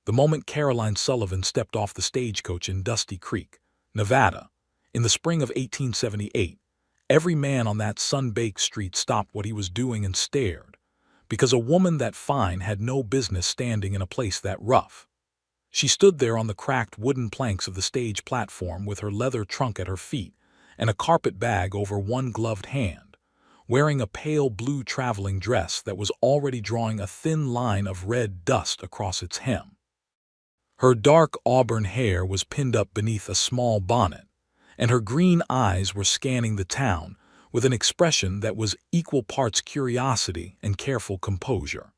the moment Caroline Sullivan stepped off the stagecoach in Dusty Creek, Nevada, in the spring of 1878, every man on that sun-baked street stopped what he was doing and stared, because a woman that fine had no business standing in a place that rough. She stood there on the cracked wooden planks of the stage platform with her leather trunk at her feet and a carpet bag over one gloved hand, wearing a pale blue traveling dress that was already drawing a thin line of red dust across its hem. Her dark auburn hair was pinned up beneath a small bonnet, and her green eyes were scanning the town with an expression that was equal parts curiosity and careful composure.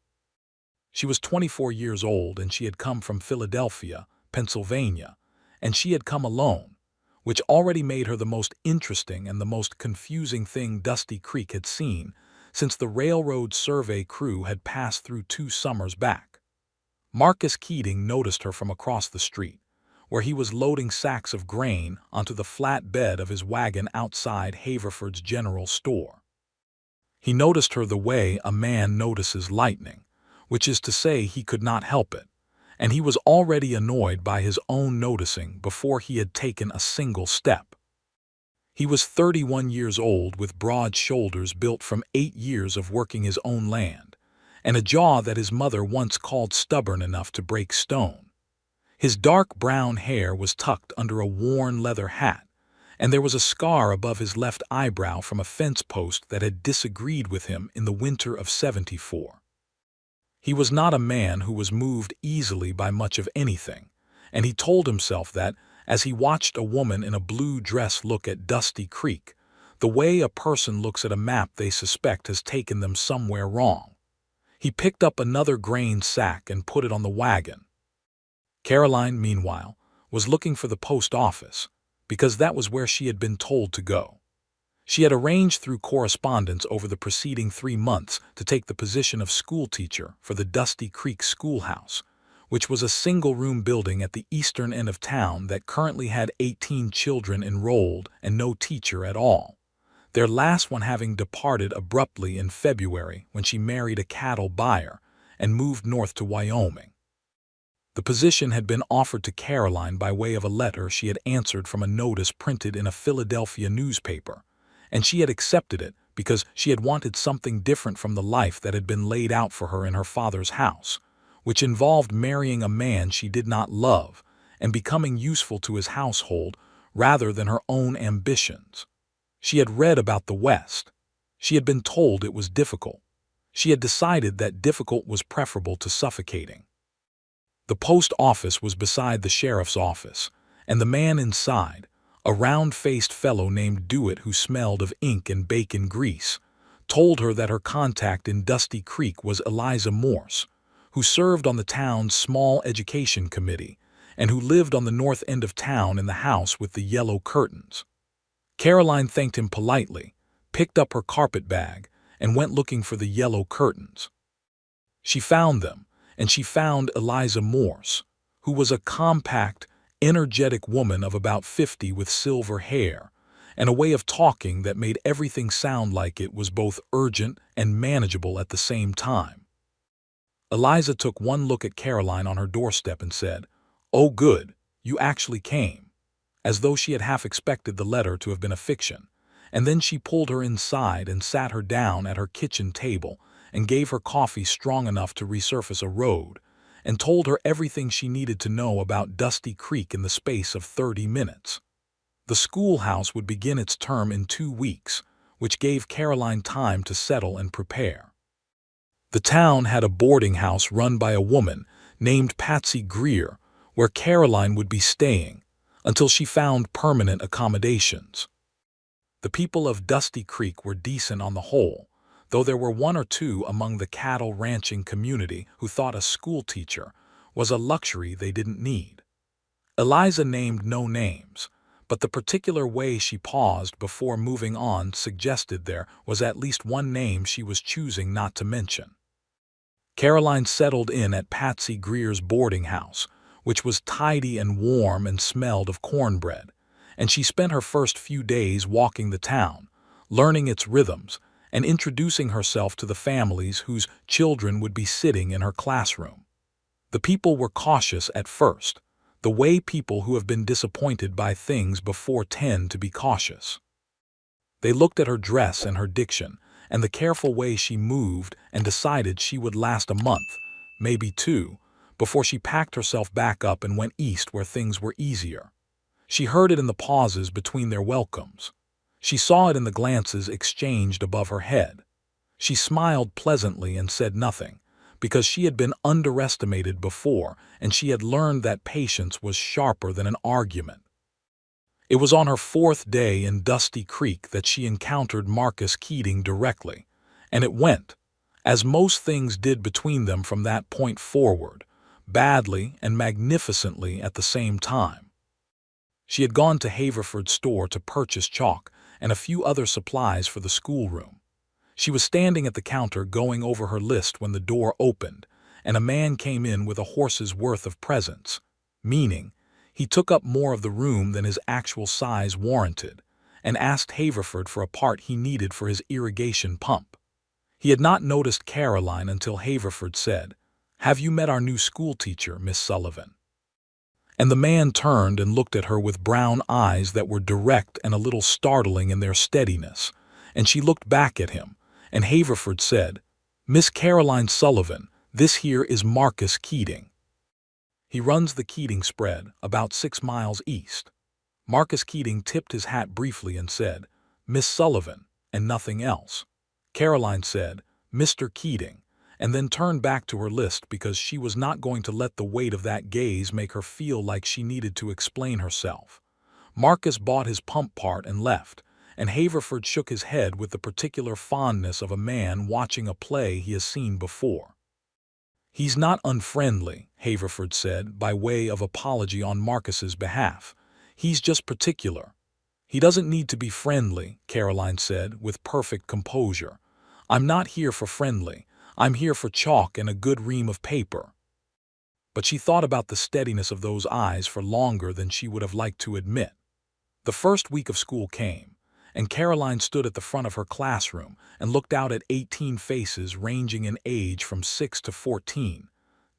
She was 24 years old, and she had come from Philadelphia, Pennsylvania, and she had come alone, which already made her the most interesting and the most confusing thing Dusty Creek had seen since the railroad survey crew had passed through 2 summers back. Marcus Keating noticed her from across the street, where he was loading sacks of grain onto the flat bed of his wagon outside Haverford's general store. He noticed her the way a man notices lightning, which is to say he could not help it, and he was already annoyed by his own noticing before he had taken a single step. He was 31 years old, with broad shoulders built from 8 years of working his own land, and a jaw that his mother once called stubborn enough to break stone. His dark brown hair was tucked under a worn leather hat, and there was a scar above his left eyebrow from a fence post that had disagreed with him in the winter of '74. He was not a man who was moved easily by much of anything, and he told himself that, as he watched a woman in a blue dress look at Dusty Creek, the way a person looks at a map they suspect has taken them somewhere wrong. He picked up another grain sack and put it on the wagon. Caroline, meanwhile, was looking for the post office, because that was where she had been told to go. She had arranged through correspondence over the preceding 3 months to take the position of schoolteacher for the Dusty Creek Schoolhouse, which was a single-room building at the eastern end of town that currently had 18 children enrolled and no teacher at all, their last one having departed abruptly in February when she married a cattle buyer and moved north to Wyoming. The position had been offered to Caroline by way of a letter she had answered from a notice printed in a Philadelphia newspaper, and she had accepted it because she had wanted something different from the life that had been laid out for her in her father's house, which involved marrying a man she did not love and becoming useful to his household rather than her own ambitions. She had read about the West. She had been told it was difficult. She had decided that difficult was preferable to suffocating. The post office was beside the sheriff's office, and the man inside, a round-faced fellow named Dewitt who smelled of ink and bacon grease, told her that her contact in Dusty Creek was Eliza Morse, who served on the town's small education committee and who lived on the north end of town in the house with the yellow curtains. Caroline thanked him politely, picked up her carpet bag, and went looking for the yellow curtains. She found them, and she found Eliza Morse, who was a compact, energetic woman of about 50 with silver hair and a way of talking that made everything sound like it was both urgent and manageable at the same time. Eliza took one look at Caroline on her doorstep and said, "Oh, good, you actually came," as though she had half expected the letter to have been a fiction, and then she pulled her inside and sat her down at her kitchen table and gave her coffee strong enough to resurface a road, and told her everything she needed to know about Dusty Creek in the space of 30 minutes. The schoolhouse would begin its term in 2 weeks, which gave Caroline time to settle and prepare. The town had a boarding house run by a woman named Patsy Greer, where Caroline would be staying until she found permanent accommodations. The people of Dusty Creek were decent on the whole, though there were 1 or 2 among the cattle ranching community who thought a schoolteacher was a luxury they didn't need. Eliza named no names, but the particular way she paused before moving on suggested there was at least one name she was choosing not to mention. Caroline settled in at Patsy Greer's boarding house, which was tidy and warm and smelled of cornbread, and she spent her first few days walking the town, learning its rhythms, and introducing herself to the families whose children would be sitting in her classroom. The people were cautious at first, the way people who have been disappointed by things before tend to be cautious. They looked at her dress and her diction, and the careful way she moved, and decided she would last a month, maybe two, before she packed herself back up and went east where things were easier. She heard it in the pauses between their welcomes. She saw it in the glances exchanged above her head. She smiled pleasantly and said nothing, because she had been underestimated before and she had learned that patience was sharper than an argument. It was on her fourth day in Dusty Creek that she encountered Marcus Keating directly, and it went, as most things did between them from that point forward, badly and magnificently at the same time. She had gone to Haverford's store to purchase chalk and a few other supplies for the schoolroom. She was standing at the counter going over her list when the door opened, and a man came in with a horse's worth of presents, meaning he took up more of the room than his actual size warranted, and asked Haverford for a part he needed for his irrigation pump. He had not noticed Caroline until Haverford said, "Have you met our new schoolteacher, Miss Sullivan?" And the man turned and looked at her with brown eyes that were direct and a little startling in their steadiness, and she looked back at him, and Haverford said, "Miss Caroline Sullivan, this here is Marcus Keating. He runs the Keating spread, about 6 miles east." Marcus Keating tipped his hat briefly and said, "Miss Sullivan," and nothing else. Caroline said, "Mr. Keating," and then turned back to her list because she was not going to let the weight of that gaze make her feel like she needed to explain herself. Marcus bought his pump part and left, and Haverford shook his head with the particular fondness of a man watching a play he has seen before. "He's not unfriendly," Haverford said, by way of apology on Marcus's behalf. "He's just particular." "He doesn't need to be friendly," Caroline said, with perfect composure. "I'm not here for friendly. I'm here for chalk and a good ream of paper." But she thought about the steadiness of those eyes for longer than she would have liked to admit. The first week of school came, and Caroline stood at the front of her classroom and looked out at 18 faces ranging in age from 6 to 14,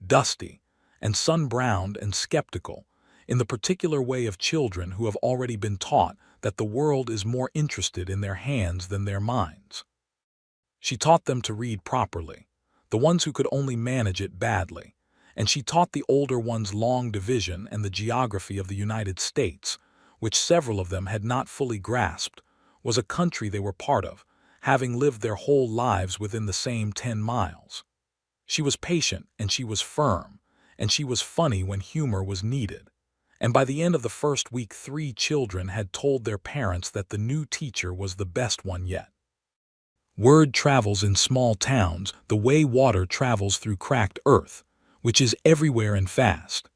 dusty and sun-browned and skeptical, in the particular way of children who have already been taught that the world is more interested in their hands than their minds. She taught them to read properly, the ones who could only manage it badly, and she taught the older ones long division and the geography of the United States, which several of them had not fully grasped, was a country they were part of, having lived their whole lives within the same 10 miles. She was patient and she was firm, and she was funny when humor was needed. And by the end of the first week 3 children had told their parents that the new teacher was the best one yet. Word travels in small towns the way water travels through cracked earth, which is everywhere and fast.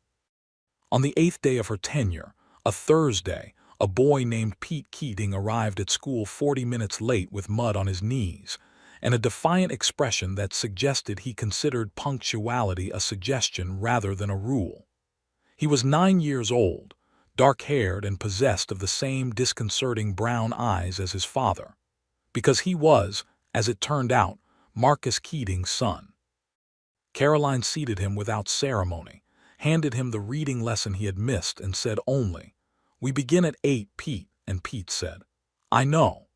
On the 8th day of her tenure, a Thursday, a boy named Pete Keating arrived at school 40 minutes late with mud on his knees, and a defiant expression that suggested he considered punctuality a suggestion rather than a rule. He was 9 years old, dark-haired and possessed of the same disconcerting brown eyes as his father, because he was, as it turned out, Marcus Keating's son. Caroline seated him without ceremony, handed him the reading lesson he had missed, and said only, "We begin at 8, Pete," and Pete said, "I know."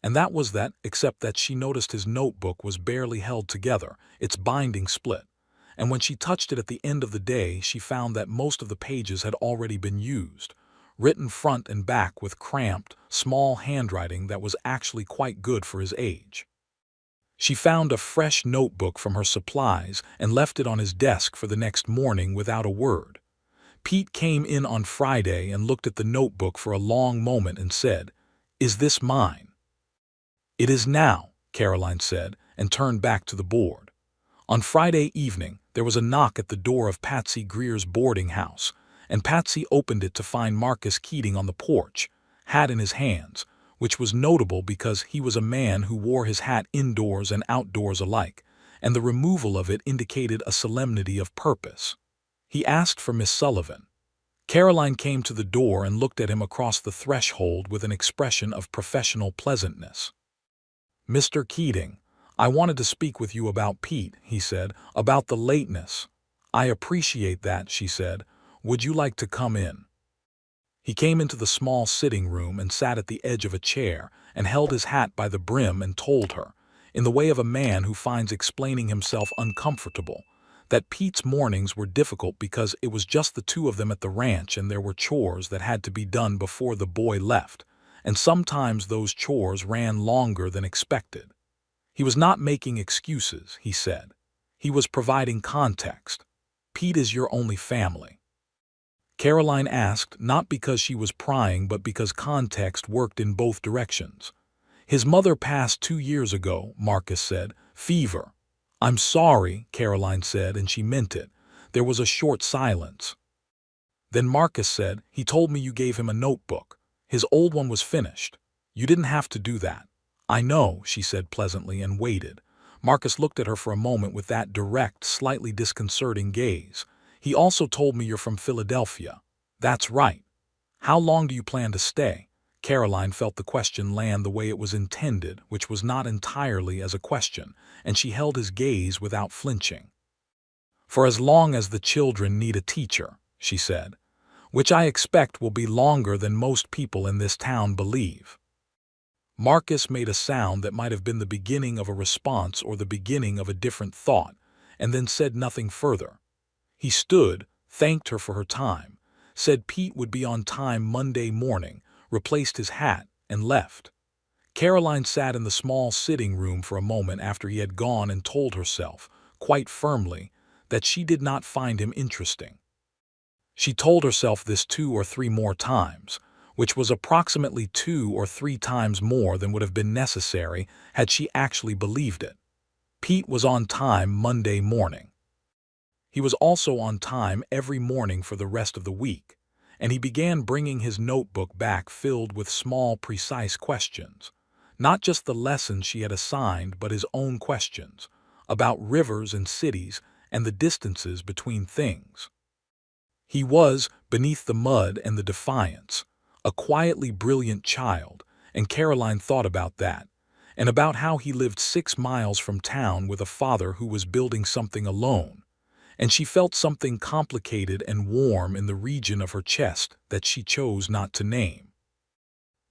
And that was that, except that she noticed his notebook was barely held together, its binding split, and when she touched it at the end of the day she found that most of the pages had already been used, written front and back with cramped, small handwriting that was actually quite good for his age. She found a fresh notebook from her supplies and left it on his desk for the next morning without a word. Pete came in on Friday and looked at the notebook for a long moment and said, "Is this mine?" "It is now," Caroline said, and turned back to the board. On Friday evening, there was a knock at the door of Patsy Greer's boarding house, and Patsy opened it to find Marcus Keating on the porch, hat in his hands, which was notable because he was a man who wore his hat indoors and outdoors alike, and the removal of it indicated a solemnity of purpose. He asked for Miss Sullivan. Caroline came to the door and looked at him across the threshold with an expression of professional pleasantness. "Mr. Keating, I wanted to speak with you about Pete," he said, "about the lateness. "I appreciate that," she said. "Would you like to come in?" He came into the small sitting room and sat at the edge of a chair and held his hat by the brim and told her, in the way of a man who finds explaining himself uncomfortable, that Pete's mornings were difficult because it was just the two of them at the ranch and there were chores that had to be done before the boy left, and sometimes those chores ran longer than expected. He was not making excuses, he said. He was providing context. Pete is your only family. Caroline asked, not because she was prying but because context worked in both directions. "His mother passed 2 years ago," Marcus said. "Fever." "I'm sorry," Caroline said, and she meant it. There was a short silence. Then Marcus said, "He told me you gave him a notebook. His old one was finished. You didn't have to do that." "I know," she said pleasantly, and waited. Marcus looked at her for a moment with that direct, slightly disconcerting gaze. "He also told me you're from Philadelphia." "That's right. How long do you plan to stay?" Caroline felt the question land the way it was intended, which was not entirely as a question, and she held his gaze without flinching. "For as long as the children need a teacher," she said, "which I expect will be longer than most people in this town believe." Marcus made a sound that might have been the beginning of a response or the beginning of a different thought, and then said nothing further. He stood, thanked her for her time, said Pete would be on time Monday morning, replaced his hat, and left. Caroline sat in the small sitting room for a moment after he had gone and told herself, quite firmly, that she did not find him interesting. She told herself this 2 or 3 more times, which was approximately 2 or 3 times more than would have been necessary had she actually believed it. Pete was on time Monday morning. He was also on time every morning for the rest of the week, and he began bringing his notebook back filled with small, precise questions. Not just the lessons she had assigned, but his own questions, about rivers and cities and the distances between things. He was, beneath the mud and the defiance, a quietly brilliant child, and Caroline thought about that, and about how he lived 6 miles from town with a father who was building something alone, and she felt something complicated and warm in the region of her chest that she chose not to name.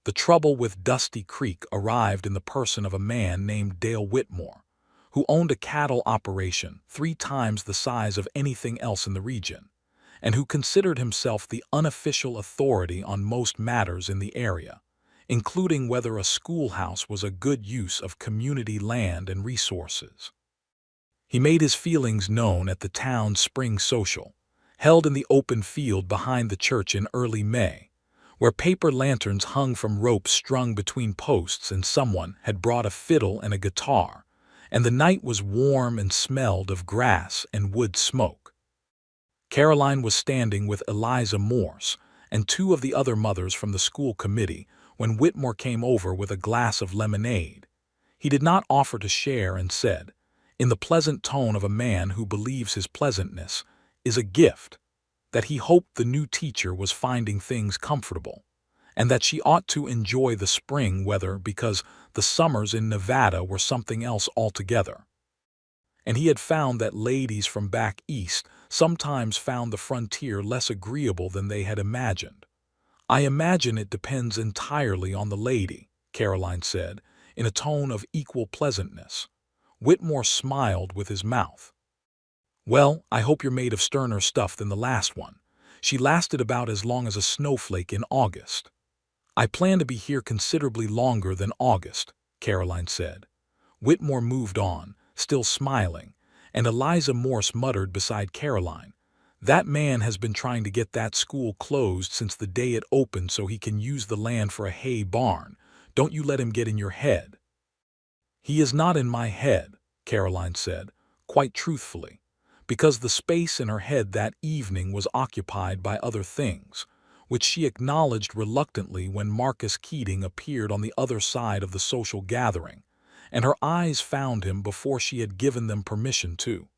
The trouble with Dusty Creek arrived in the person of a man named Dale Whitmore, who owned a cattle operation 3 times the size of anything else in the region, and who considered himself the unofficial authority on most matters in the area, including whether a schoolhouse was a good use of community land and resources. He made his feelings known at the town's spring social, held in the open field behind the church in early May, where paper lanterns hung from ropes strung between posts and someone had brought a fiddle and a guitar, and the night was warm and smelled of grass and wood smoke. Caroline was standing with Eliza Morse and 2 of the other mothers from the school committee when Whitmore came over with a glass of lemonade. He did not offer to share and said, in the pleasant tone of a man who believes his pleasantness is a gift, that he hoped the new teacher was finding things comfortable, and that she ought to enjoy the spring weather because the summers in Nevada were something else altogether. And he had found that ladies from back east sometimes found the frontier less agreeable than they had imagined. "I imagine it depends entirely on the lady," Caroline said, in a tone of equal pleasantness. Whitmore smiled with his mouth. "Well, I hope you're made of sterner stuff than the last one. She lasted about as long as a snowflake in August." "I plan to be here considerably longer than August," Caroline said. Whitmore moved on, still smiling, and Eliza Morse muttered beside Caroline, "That man has been trying to get that school closed since the day it opened so he can use the land for a hay barn. Don't you let him get in your head." "He is not in my head," Caroline said, quite truthfully, because the space in her head that evening was occupied by other things, which she acknowledged reluctantly when Marcus Keating appeared on the other side of the social gathering, and her eyes found him before she had given them permission to.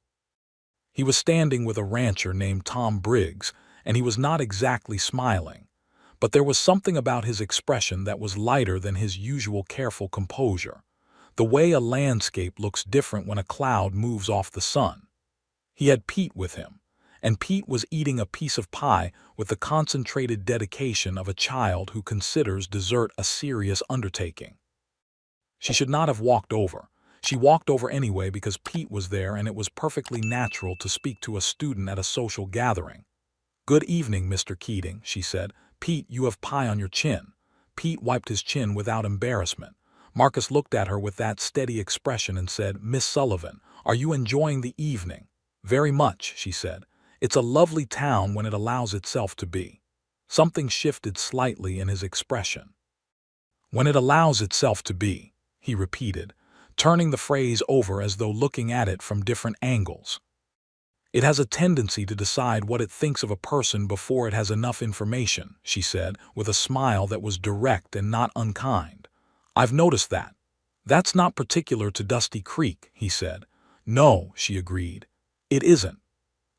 He was standing with a rancher named Tom Briggs, and he was not exactly smiling, but there was something about his expression that was lighter than his usual careful composure, the way a landscape looks different when a cloud moves off the sun. He had Pete with him, and Pete was eating a piece of pie with the concentrated dedication of a child who considers dessert a serious undertaking. She should not have walked over. She walked over anyway because Pete was there, and it was perfectly natural to speak to a student at a social gathering. "Good evening, Mr. Keating," she said. "Pete, you have pie on your chin." Pete wiped his chin without embarrassment. Marcus looked at her with that steady expression and said, "Miss Sullivan, are you enjoying the evening?" "Very much," she said. "It's a lovely town when it allows itself to be." Something shifted slightly in his expression. "When it allows itself to be," he repeated, turning the phrase over as though looking at it from different angles. "It has a tendency to decide what it thinks of a person before it has enough information," she said, with a smile that was direct and not unkind. "I've noticed that." "That's not particular to Dusty Creek," he said. "No," she agreed. "It isn't."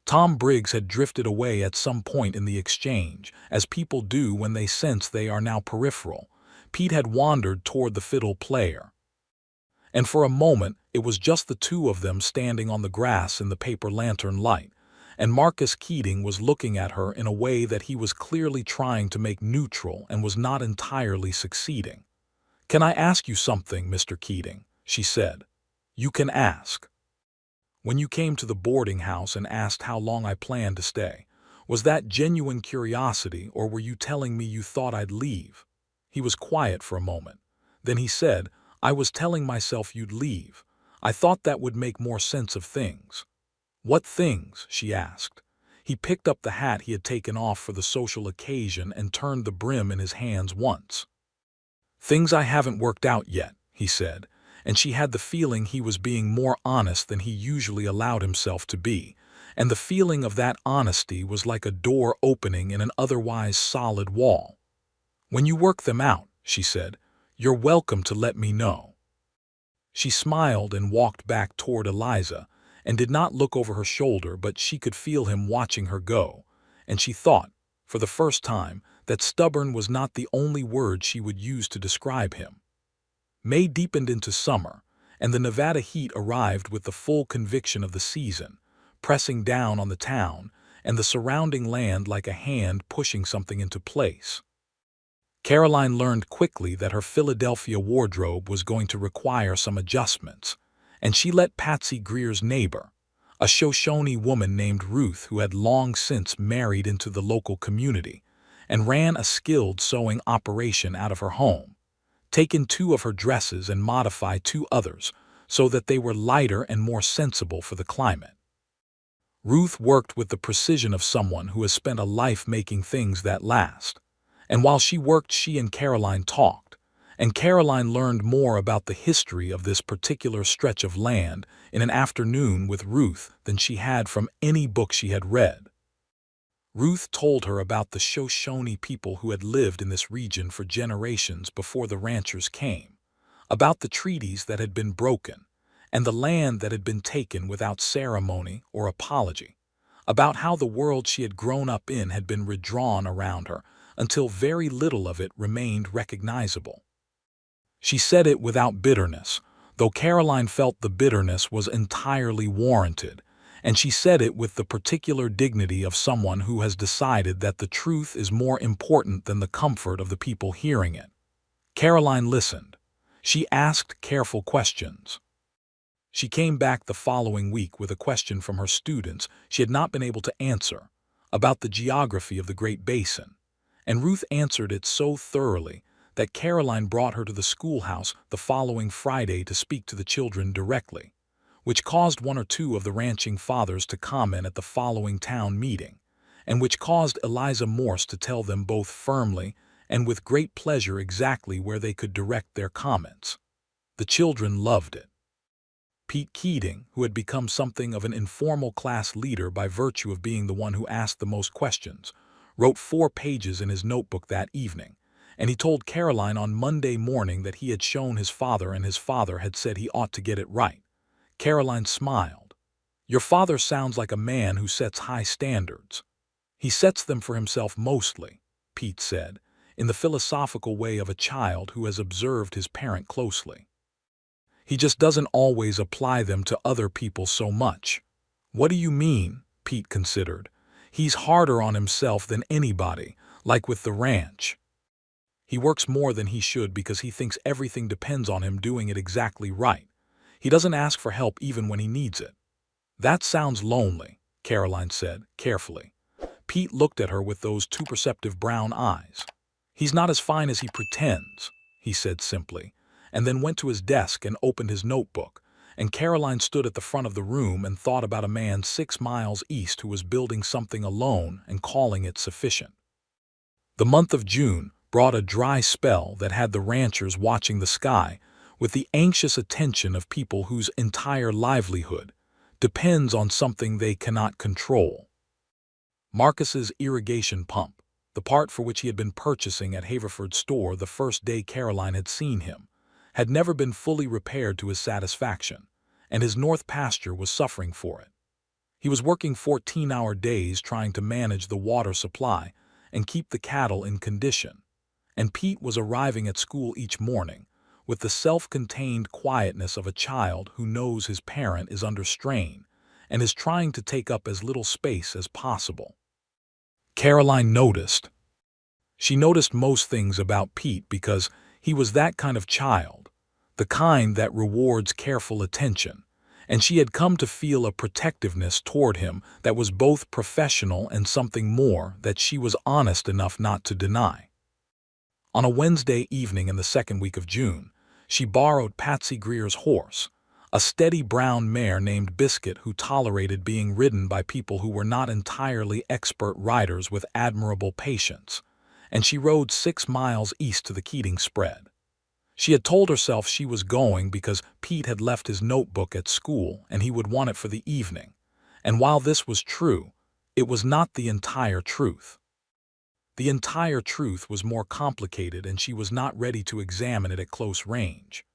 Tom Briggs had drifted away at some point in the exchange, as people do when they sense they are now peripheral. Pete had wandered toward the fiddle player. And for a moment, it was just the two of them standing on the grass in the paper lantern light, and Marcus Keating was looking at her in a way that he was clearly trying to make neutral and was not entirely succeeding. "Can I ask you something, Mr. Keating?" she said. "You can ask." "When you came to the boarding house and asked how long I planned to stay, was that genuine curiosity, or were you telling me you thought I'd leave?" He was quiet for a moment. Then he said, "I was telling myself you'd leave. I thought that would make more sense of things." "What things?" she asked. He picked up the hat he had taken off for the social occasion and turned the brim in his hands once. "Things I haven't worked out yet," he said, and she had the feeling he was being more honest than he usually allowed himself to be, and the feeling of that honesty was like a door opening in an otherwise solid wall. "When you work them out," she said, "you're welcome to let me know." She smiled and walked back toward Eliza, and did not look over her shoulder, but she could feel him watching her go, and she thought, for the first time, that stubborn was not the only word she would use to describe him. May deepened into summer, and the Nevada heat arrived with the full conviction of the season, pressing down on the town and the surrounding land like a hand pushing something into place. Caroline learned quickly that her Philadelphia wardrobe was going to require some adjustments, and she let Patsy Greer's neighbor, a Shoshone woman named Ruth who had long since married into the local community and ran a skilled sewing operation out of her home, take in 2 of her dresses and modify 2 others so that they were lighter and more sensible for the climate. Ruth worked with the precision of someone who has spent a life making things that last. And while she worked, she and Caroline talked, and Caroline learned more about the history of this particular stretch of land in an afternoon with Ruth than she had from any book she had read. Ruth told her about the Shoshone people who had lived in this region for generations before the ranchers came, about the treaties that had been broken, and the land that had been taken without ceremony or apology, about how the world she had grown up in had been redrawn around her until very little of it remained recognizable. She said it without bitterness, though Caroline felt the bitterness was entirely warranted, and she said it with the particular dignity of someone who has decided that the truth is more important than the comfort of the people hearing it. Caroline listened. She asked careful questions. She came back the following week with a question from her students she had not been able to answer, about the geography of the Great Basin, and Ruth answered it so thoroughly that Caroline brought her to the schoolhouse the following Friday to speak to the children directly, which caused 1 or 2 of the ranching fathers to comment at the following town meeting, and which caused Eliza Morse to tell them both firmly and with great pleasure exactly where they could direct their comments. The children loved it. Pete Keating, who had become something of an informal class leader by virtue of being the one who asked the most questions, wrote 4 pages in his notebook that evening, and he told Caroline on Monday morning that he had shown his father and his father had said he ought to get it right. Caroline smiled. "Your father sounds like a man who sets high standards." "He sets them for himself mostly," Pete said, in the philosophical way of a child who has observed his parent closely. "He just doesn't always apply them to other people so much." "What do you mean?" Pete considered. He's harder on himself than anybody, like with the ranch. He works more than he should because he thinks everything depends on him doing it exactly right. He doesn't ask for help even when he needs it. That sounds lonely, Caroline said, carefully. Pete looked at her with those two perceptive brown eyes. He's not as fine as he pretends, he said simply, and then went to his desk and opened his notebook, and Caroline stood at the front of the room and thought about a man 6 miles east who was building something alone and calling it sufficient. The month of June brought a dry spell that had the ranchers watching the sky with the anxious attention of people whose entire livelihood depends on something they cannot control. Marcus's irrigation pump, the part for which he had been purchasing at Haverford's store the first day Caroline had seen him, had never been fully repaired to his satisfaction, and his north pasture was suffering for it. He was working 14-hour days trying to manage the water supply and keep the cattle in condition, and Pete was arriving at school each morning with the self-contained quietness of a child who knows his parent is under strain and is trying to take up as little space as possible. Caroline noticed. She noticed most things about Pete because he was that kind of child, the kind that rewards careful attention, and she had come to feel a protectiveness toward him that was both professional and something more that she was honest enough not to deny. On a Wednesday evening in the second week of June, she borrowed Patsy Greer's horse, a steady brown mare named Biscuit who tolerated being ridden by people who were not entirely expert riders with admirable patience, and she rode 6 miles east to the Keating spread. She had told herself she was going because Pete had left his notebook at school and he would want it for the evening, and while this was true, it was not the entire truth. The entire truth was more complicated and she was not ready to examine it at close range.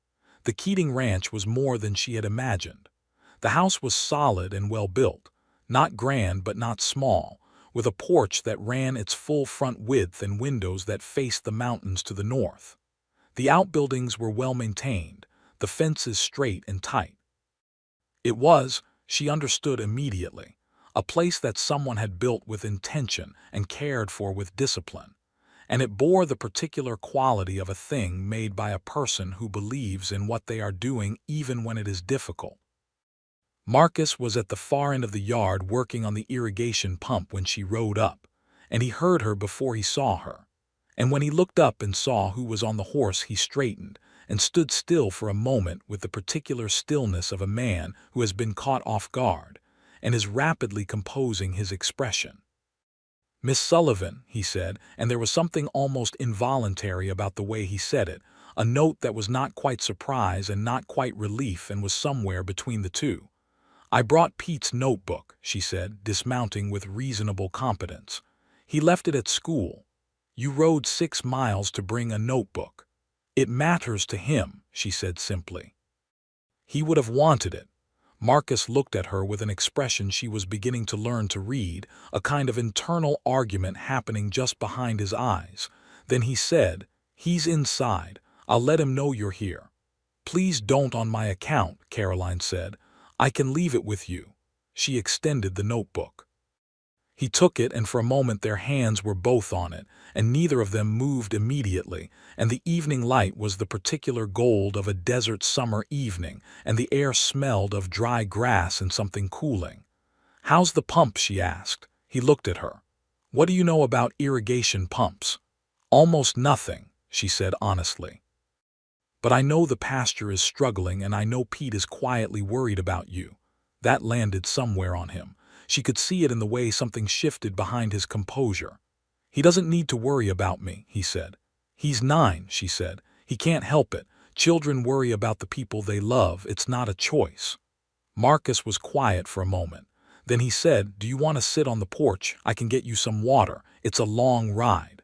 The Keating ranch was more than she had imagined. The house was solid and well built, not grand but not small, with a porch that ran its full front width and windows that faced the mountains to the north. The outbuildings were well maintained, the fences straight and tight. It was, she understood immediately, a place that someone had built with intention and cared for with discipline, and it bore the particular quality of a thing made by a person who believes in what they are doing even when it is difficult. Marcus was at the far end of the yard working on the irrigation pump when she rode up, and he heard her before he saw her. And when he looked up and saw who was on the horse, he straightened and stood still for a moment with the particular stillness of a man who has been caught off guard and is rapidly composing his expression. "Miss Sullivan," he said, and there was something almost involuntary about the way he said it, a note that was not quite surprise and not quite relief and was somewhere between the two. "I brought Pete's notebook," she said, dismounting with reasonable competence. "He left it at school. You rode 6 miles to bring a notebook. It matters to him," she said simply. "He would have wanted it." Marcus looked at her with an expression she was beginning to learn to read, a kind of internal argument happening just behind his eyes. Then he said, "He's inside. I'll let him know you're here." "Please don't on my account," Caroline said. "I can leave it with you." She extended the notebook. He took it, and for a moment their hands were both on it, and neither of them moved immediately, and the evening light was the particular gold of a desert summer evening, and the air smelled of dry grass and something cooling. "How's the pump?" she asked. He looked at her. "What do you know about irrigation pumps?" "Almost nothing," she said honestly. "But I know the pasture is struggling, and I know Pete is quietly worried about you." That landed somewhere on him. She could see it in the way something shifted behind his composure. "He doesn't need to worry about me," he said. "He's 9, she said. "He can't help it. Children worry about the people they love. It's not a choice." Marcus was quiet for a moment. Then he said, "Do you want to sit on the porch? I can get you some water. It's a long ride."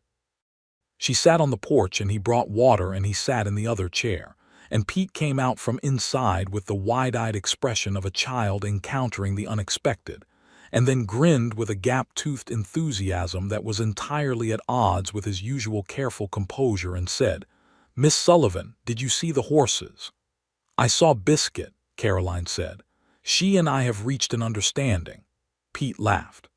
She sat on the porch and he brought water and he sat in the other chair. And Pete came out from inside with the wide-eyed expression of a child encountering the unexpected, and then grinned with a gap-toothed enthusiasm that was entirely at odds with his usual careful composure and said, "Miss Sullivan, did you see the horses?" "I saw Biscuit," Caroline said. "She and I have reached an understanding." Pete laughed.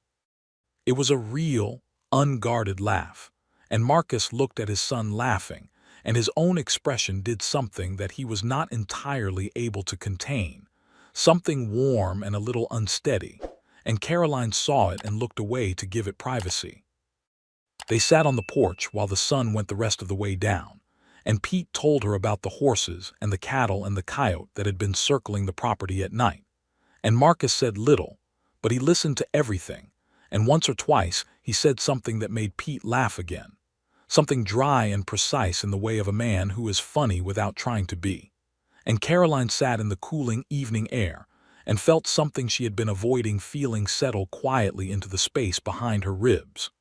It was a real, unguarded laugh, and Marcus looked at his son laughing, and his own expression did something that he was not entirely able to contain, something warm and a little unsteady, and Caroline saw it and looked away to give it privacy. They sat on the porch while the sun went the rest of the way down, and Pete told her about the horses and the cattle and the coyote that had been circling the property at night. And Marcus said little, but he listened to everything, and once or twice he said something that made Pete laugh again, something dry and precise in the way of a man who is funny without trying to be. And Caroline sat in the cooling evening air and felt something she had been avoiding feeling settle quietly into the space behind her ribs.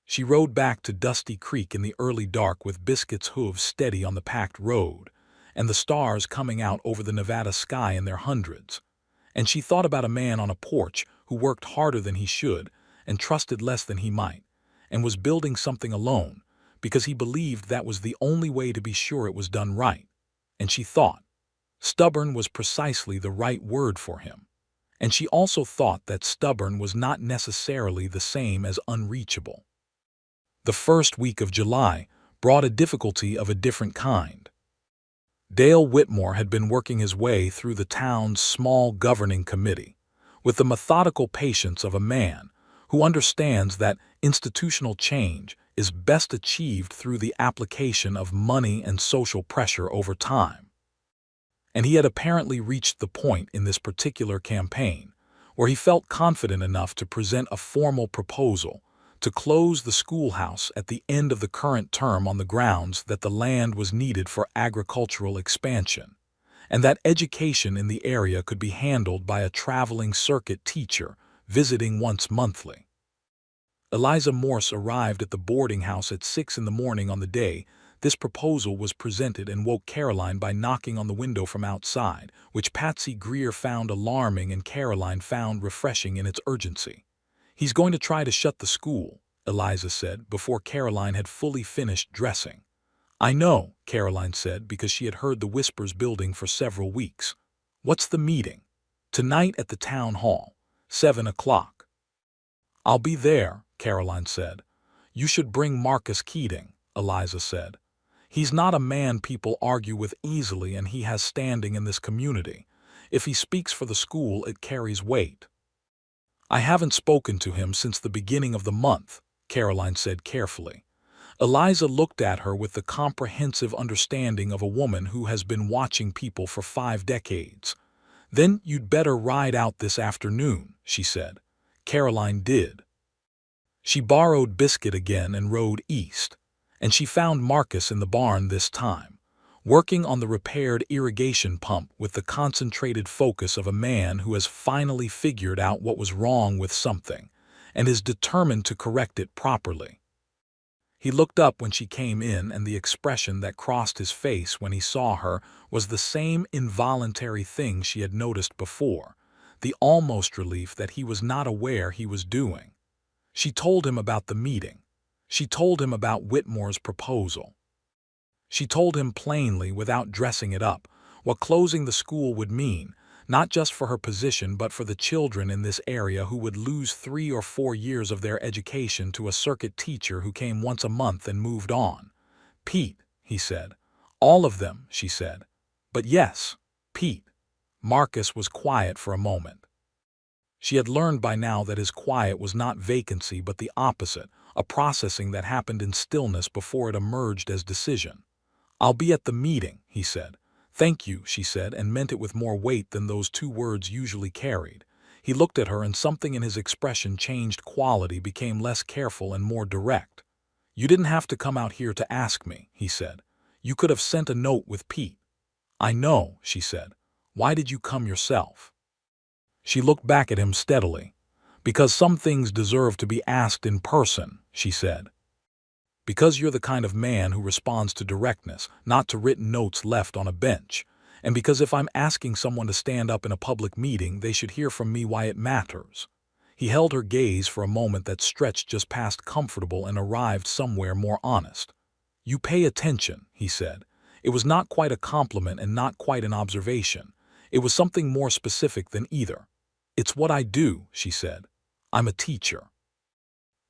She rode back to Dusty Creek in the early dark with Biscuit's hooves steady on the packed road, and the stars coming out over the Nevada sky in their hundreds. And she thought about a man on a porch who worked harder than he should and trusted less than he might, and was building something alone because he believed that was the only way to be sure it was done right. And she thought, stubborn was precisely the right word for him. And she also thought that stubborn was not necessarily the same as unreachable. The first week of July brought a difficulty of a different kind. Dale Whitmore had been working his way through the town's small governing committee with the methodical patience of a man who understands that institutional change is best achieved through the application of money and social pressure over time. And he had apparently reached the point in this particular campaign where he felt confident enough to present a formal proposal to close the schoolhouse at the end of the current term on the grounds that the land was needed for agricultural expansion, and that education in the area could be handled by a traveling circuit teacher visiting once monthly. Eliza Morse arrived at the boarding house at 6 in the morning on the day this proposal was presented and woke Caroline by knocking on the window from outside, which Patsy Greer found alarming and Caroline found refreshing in its urgency. "He's going to try to shut the school," Eliza said, before Caroline had fully finished dressing. "I know," Caroline said, because she had heard the whispers building for several weeks. "What's the meeting?" "Tonight at the town hall, 7 o'clock. "I'll be there," Caroline said. "You should bring Marcus Keating," Eliza said. "He's not a man people argue with easily, and he has standing in this community. If he speaks for the school, it carries weight." "I haven't spoken to him since the beginning of the month," Caroline said carefully. Eliza looked at her with the comprehensive understanding of a woman who has been watching people for 5 decades. "Then you'd better ride out this afternoon," she said. Caroline did. She borrowed Biscuit again and rode east, and she found Marcus in the barn this time, working on the repaired irrigation pump with the concentrated focus of a man who has finally figured out what was wrong with something and is determined to correct it properly. He looked up when she came in, and the expression that crossed his face when he saw her was the same involuntary thing she had noticed before, the almost relief that he was not aware he was doing. She told him about the meeting. She told him about Whitmore's proposal. She told him plainly, without dressing it up, what closing the school would mean, not just for her position but for the children in this area who would lose 3 or 4 years of their education to a circuit teacher who came once a month and moved on. "Pete," he said. "All of them," she said. "But yes, Pete." Marcus was quiet for a moment. She had learned by now that his quiet was not vacancy but the opposite, a processing that happened in stillness before it emerged as decision. "I'll be at the meeting," he said. "Thank you," she said, and meant it with more weight than those 2 words usually carried. He looked at her, and something in his expression changed quality, became less careful and more direct. "You didn't have to come out here to ask me," he said. "You could have sent a note with Pete." "I know," she said. "Why did you come yourself?" She looked back at him steadily. "Because some things deserve to be asked in person," she said. "Because you're the kind of man who responds to directness, not to written notes left on a bench. And because if I'm asking someone to stand up in a public meeting, they should hear from me why it matters." He held her gaze for a moment that stretched just past comfortable and arrived somewhere more honest. "You pay attention," he said. It was not quite a compliment and not quite an observation. It was something more specific than either. "It's what I do," she said. "I'm a teacher."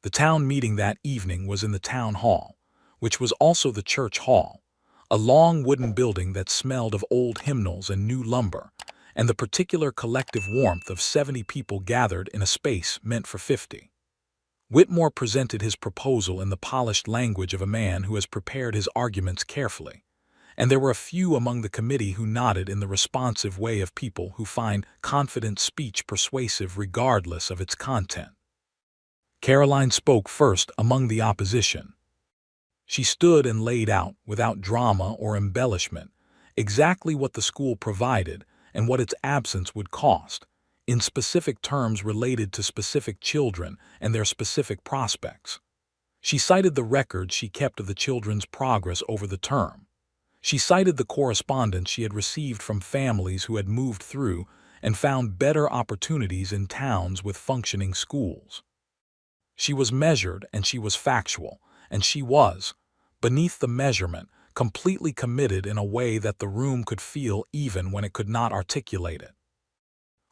The town meeting that evening was in the town hall, which was also the church hall, a long wooden building that smelled of old hymnals and new lumber, and the particular collective warmth of 70 people gathered in a space meant for 50. Whitmore presented his proposal in the polished language of a man who has prepared his arguments carefully, and there were a few among the committee who nodded in the responsive way of people who find confident speech persuasive regardless of its content. Caroline spoke first among the opposition. She stood and laid out, without drama or embellishment, exactly what the school provided and what its absence would cost, in specific terms related to specific children and their specific prospects. She cited the records she kept of the children's progress over the term. She cited the correspondence she had received from families who had moved through and found better opportunities in towns with functioning schools. She was measured and she was factual, and she was, beneath the measurement, completely committed in a way that the room could feel even when it could not articulate it.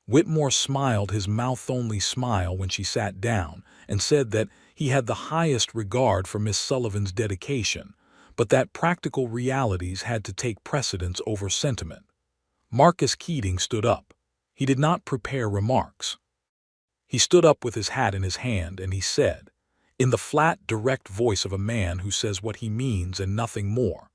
Whitmore smiled his mouth-only smile when she sat down and said that he had the highest regard for Miss Sullivan's dedication, but that practical realities had to take precedence over sentiment. Marcus Keating stood up. He did not prepare remarks. He stood up with his hat in his hand and he said, in the flat, direct voice of a man who says what he means and nothing more,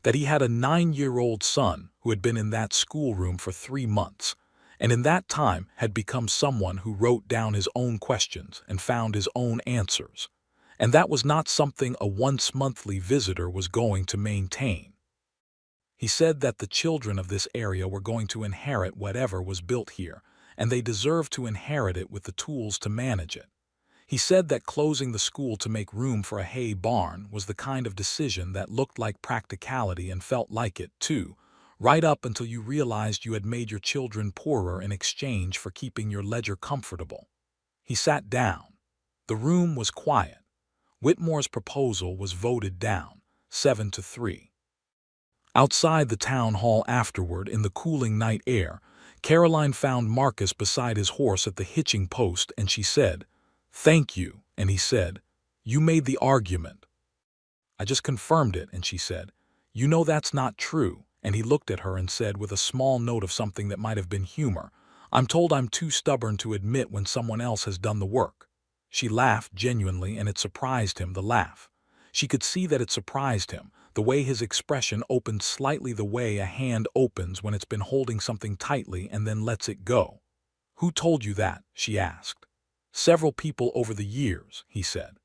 that he had a 9-year-old son who had been in that schoolroom for 3 months, and in that time had become someone who wrote down his own questions and found his own answers, and that was not something a once-monthly visitor was going to maintain. He said that the children of this area were going to inherit whatever was built here, and they deserved to inherit it with the tools to manage it. He said that closing the school to make room for a hay barn was the kind of decision that looked like practicality and felt like it, too, right up until you realized you had made your children poorer in exchange for keeping your ledger comfortable. He sat down. The room was quiet. Whitmore's proposal was voted down, 7-3. Outside the town hall afterward, in the cooling night air, Caroline found Marcus beside his horse at the hitching post, and she said, "Thank you," and he said, "You made the argument." "I just confirmed it," and she said, "You know that's not true," and he looked at her and said with a small note of something that might have been humor, "I'm told I'm too stubborn to admit when someone else has done the work." She laughed genuinely, and it surprised him, the laugh. She could see that it surprised him, the way his expression opened slightly, the way a hand opens when it's been holding something tightly and then lets it go. "Who told you that?" she asked. "Several people over the years," he said.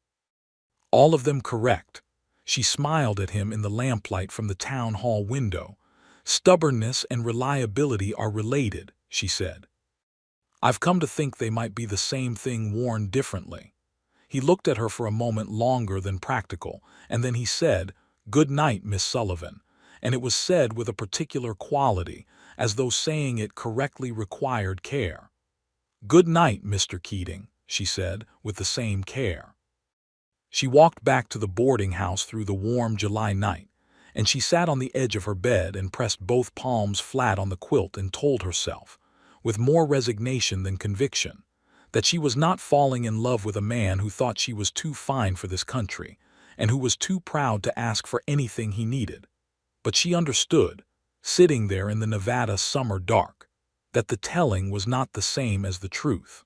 "All of them correct." She smiled at him in the lamplight from the town hall window. "Stubbornness and reliability are related," she said. "I've come to think they might be the same thing worn differently." He looked at her for a moment longer than practical, and then he said, "Good night, Miss Sullivan," and it was said with a particular quality, as though saying it correctly required care. "Good night, Mr. Keating," she said, with the same care. She walked back to the boarding house through the warm July night, and she sat on the edge of her bed and pressed both palms flat on the quilt and told herself, with more resignation than conviction, that she was not falling in love with a man who thought she was too fine for this country, and who was too proud to ask for anything he needed. But she understood, sitting there in the Nevada summer dark, that the telling was not the same as the truth.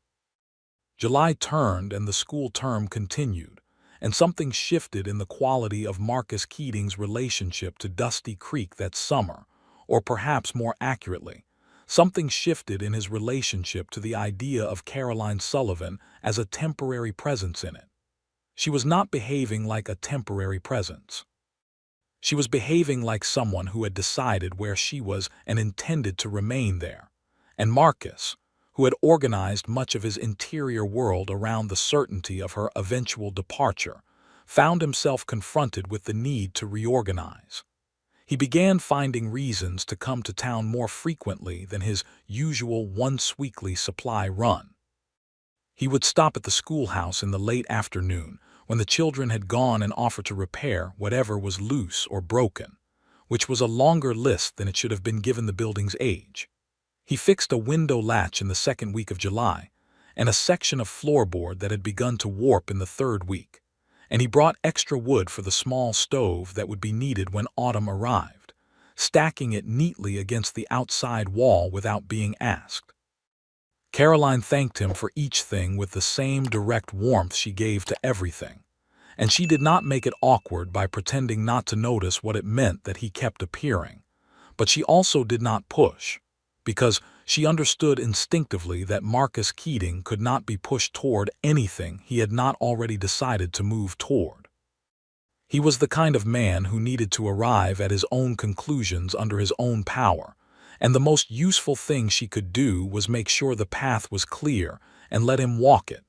July turned and the school term continued, and something shifted in the quality of Marcus Keating's relationship to Dusty Creek that summer, or perhaps more accurately, something shifted in his relationship to the idea of Caroline Sullivan as a temporary presence in it. She was not behaving like a temporary presence. She was behaving like someone who had decided where she was and intended to remain there. And Marcus, who had organized much of his interior world around the certainty of her eventual departure, found himself confronted with the need to reorganize. He began finding reasons to come to town more frequently than his usual once-weekly supply run. He would stop at the schoolhouse in the late afternoon, when the children had gone, and offer to repair whatever was loose or broken, which was a longer list than it should have been given the building's age. He fixed a window latch in the second week of July, and a section of floorboard that had begun to warp in the third week, and he brought extra wood for the small stove that would be needed when autumn arrived, stacking it neatly against the outside wall without being asked. Caroline thanked him for each thing with the same direct warmth she gave to everything, and she did not make it awkward by pretending not to notice what it meant that he kept appearing. But she also did not push, because she understood instinctively that Marcus Keating could not be pushed toward anything he had not already decided to move toward. He was the kind of man who needed to arrive at his own conclusions under his own power, and the most useful thing she could do was make sure the path was clear and let him walk it.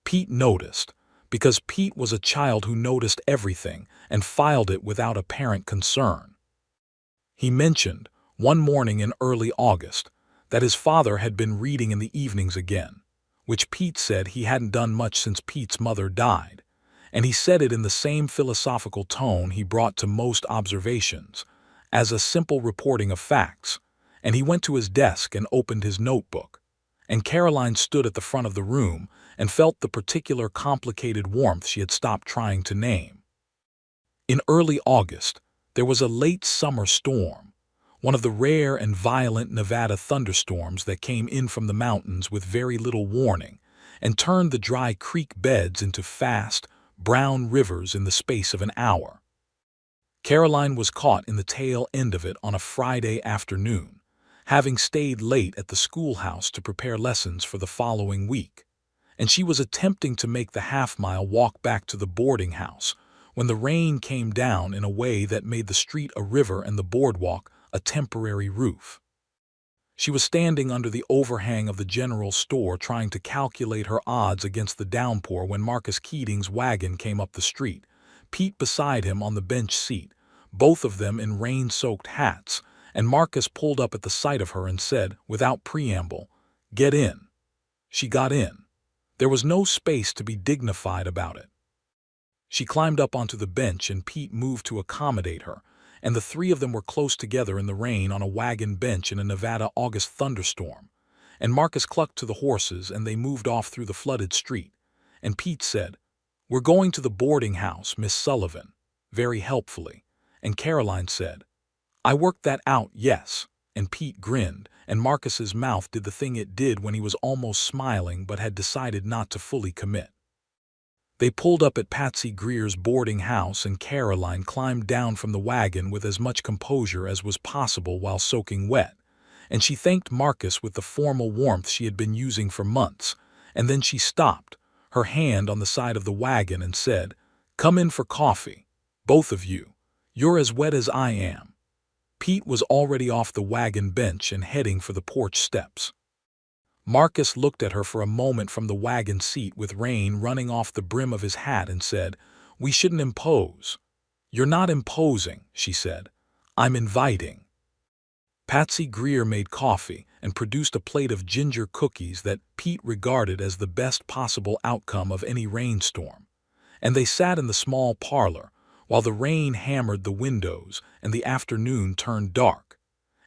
Pete noticed, because Pete was a child who noticed everything and filed it without apparent concern. He mentioned, one morning in early August, that his father had been reading in the evenings again, which Pete said he hadn't done much since Pete's mother died, and he said it in the same philosophical tone he brought to most observations, as a simple reporting of facts, and he went to his desk and opened his notebook, and Caroline stood at the front of the room and felt the particular complicated warmth she had stopped trying to name. In early August, there was a late summer storm, one of the rare and violent Nevada thunderstorms that came in from the mountains with very little warning and turned the dry creek beds into fast, brown rivers in the space of an hour. Caroline was caught in the tail end of it on a Friday afternoon, having stayed late at the schoolhouse to prepare lessons for the following week, and she was attempting to make the half-mile walk back to the boarding house when the rain came down in a way that made the street a river and the boardwalk a temporary roof. She was standing under the overhang of the general store trying to calculate her odds against the downpour when Marcus Keating's wagon came up the street, Pete beside him on the bench seat, both of them in rain-soaked hats, and Marcus pulled up at the sight of her and said, without preamble, "Get in." She got in. There was no space to be dignified about it. She climbed up onto the bench and Pete moved to accommodate her, and the three of them were close together in the rain on a wagon bench in a Nevada August thunderstorm, and Marcus clucked to the horses and they moved off through the flooded street, and Pete said, "We're going to the boarding house, Miss Sullivan," very helpfully, and Caroline said, "I worked that out, yes," and Pete grinned, and Marcus's mouth did the thing it did when he was almost smiling but had decided not to fully commit. They pulled up at Patsy Greer's boarding house and Caroline climbed down from the wagon with as much composure as was possible while soaking wet, and she thanked Marcus with the formal warmth she had been using for months, and then she stopped, her hand on the side of the wagon, and said, "Come in for coffee, both of you. You're as wet as I am." Pete was already off the wagon bench and heading for the porch steps. Marcus looked at her for a moment from the wagon seat with rain running off the brim of his hat and said, "We shouldn't impose." "You're not imposing," she said. "I'm inviting." Patsy Greer made coffee and produced a plate of ginger cookies that Pete regarded as the best possible outcome of any rainstorm, and they sat in the small parlor while the rain hammered the windows and the afternoon turned dark.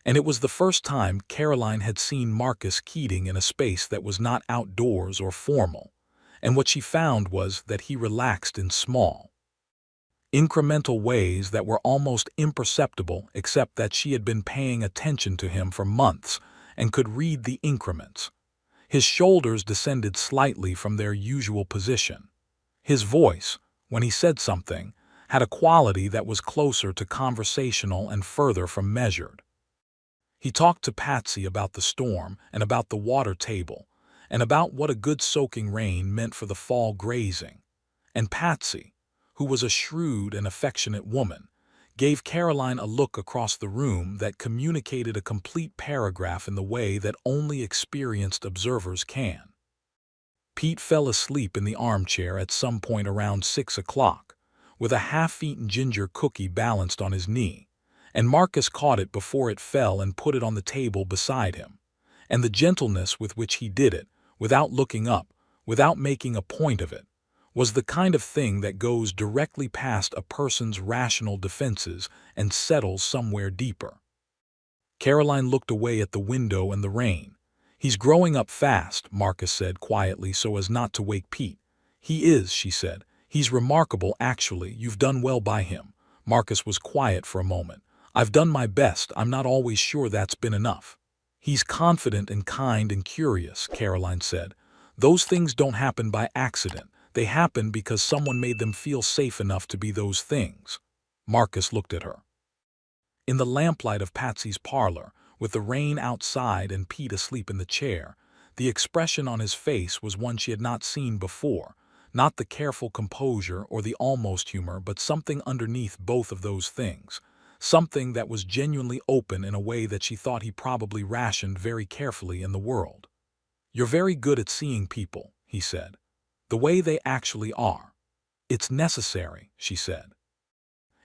And it was the first time Caroline had seen Marcus Keating in a space that was not outdoors or formal, and what she found was that he relaxed in small, incremental ways that were almost imperceptible except that she had been paying attention to him for months and could read the increments. His shoulders descended slightly from their usual position. His voice, when he said something, had a quality that was closer to conversational and further from measured. He talked to Patsy about the storm and about the water table and about what a good soaking rain meant for the fall grazing. And Patsy, who was a shrewd and affectionate woman, gave Caroline a look across the room that communicated a complete paragraph in the way that only experienced observers can. Pete fell asleep in the armchair at some point around 6 o'clock, with a half-eaten ginger cookie balanced on his knee, and Marcus caught it before it fell and put it on the table beside him, and the gentleness with which he did it, without looking up, without making a point of it, was the kind of thing that goes directly past a person's rational defenses and settles somewhere deeper. Caroline looked away at the window and the rain, "He's growing up fast," Marcus said quietly so as not to wake Pete. "He is," she said. "He's remarkable, actually. You've done well by him." Marcus was quiet for a moment. "I've done my best. I'm not always sure that's been enough." "He's confident and kind and curious," Caroline said. "Those things don't happen by accident. They happen because someone made them feel safe enough to be those things." Marcus looked at her. In the lamplight of Patsy's parlor, with the rain outside and Pete asleep in the chair, the expression on his face was one she had not seen before, not the careful composure or the almost humor, but something underneath both of those things, something that was genuinely open in a way that she thought he probably rationed very carefully in the world. "You're very good at seeing people," he said. "The way they actually are. It's necessary," she said.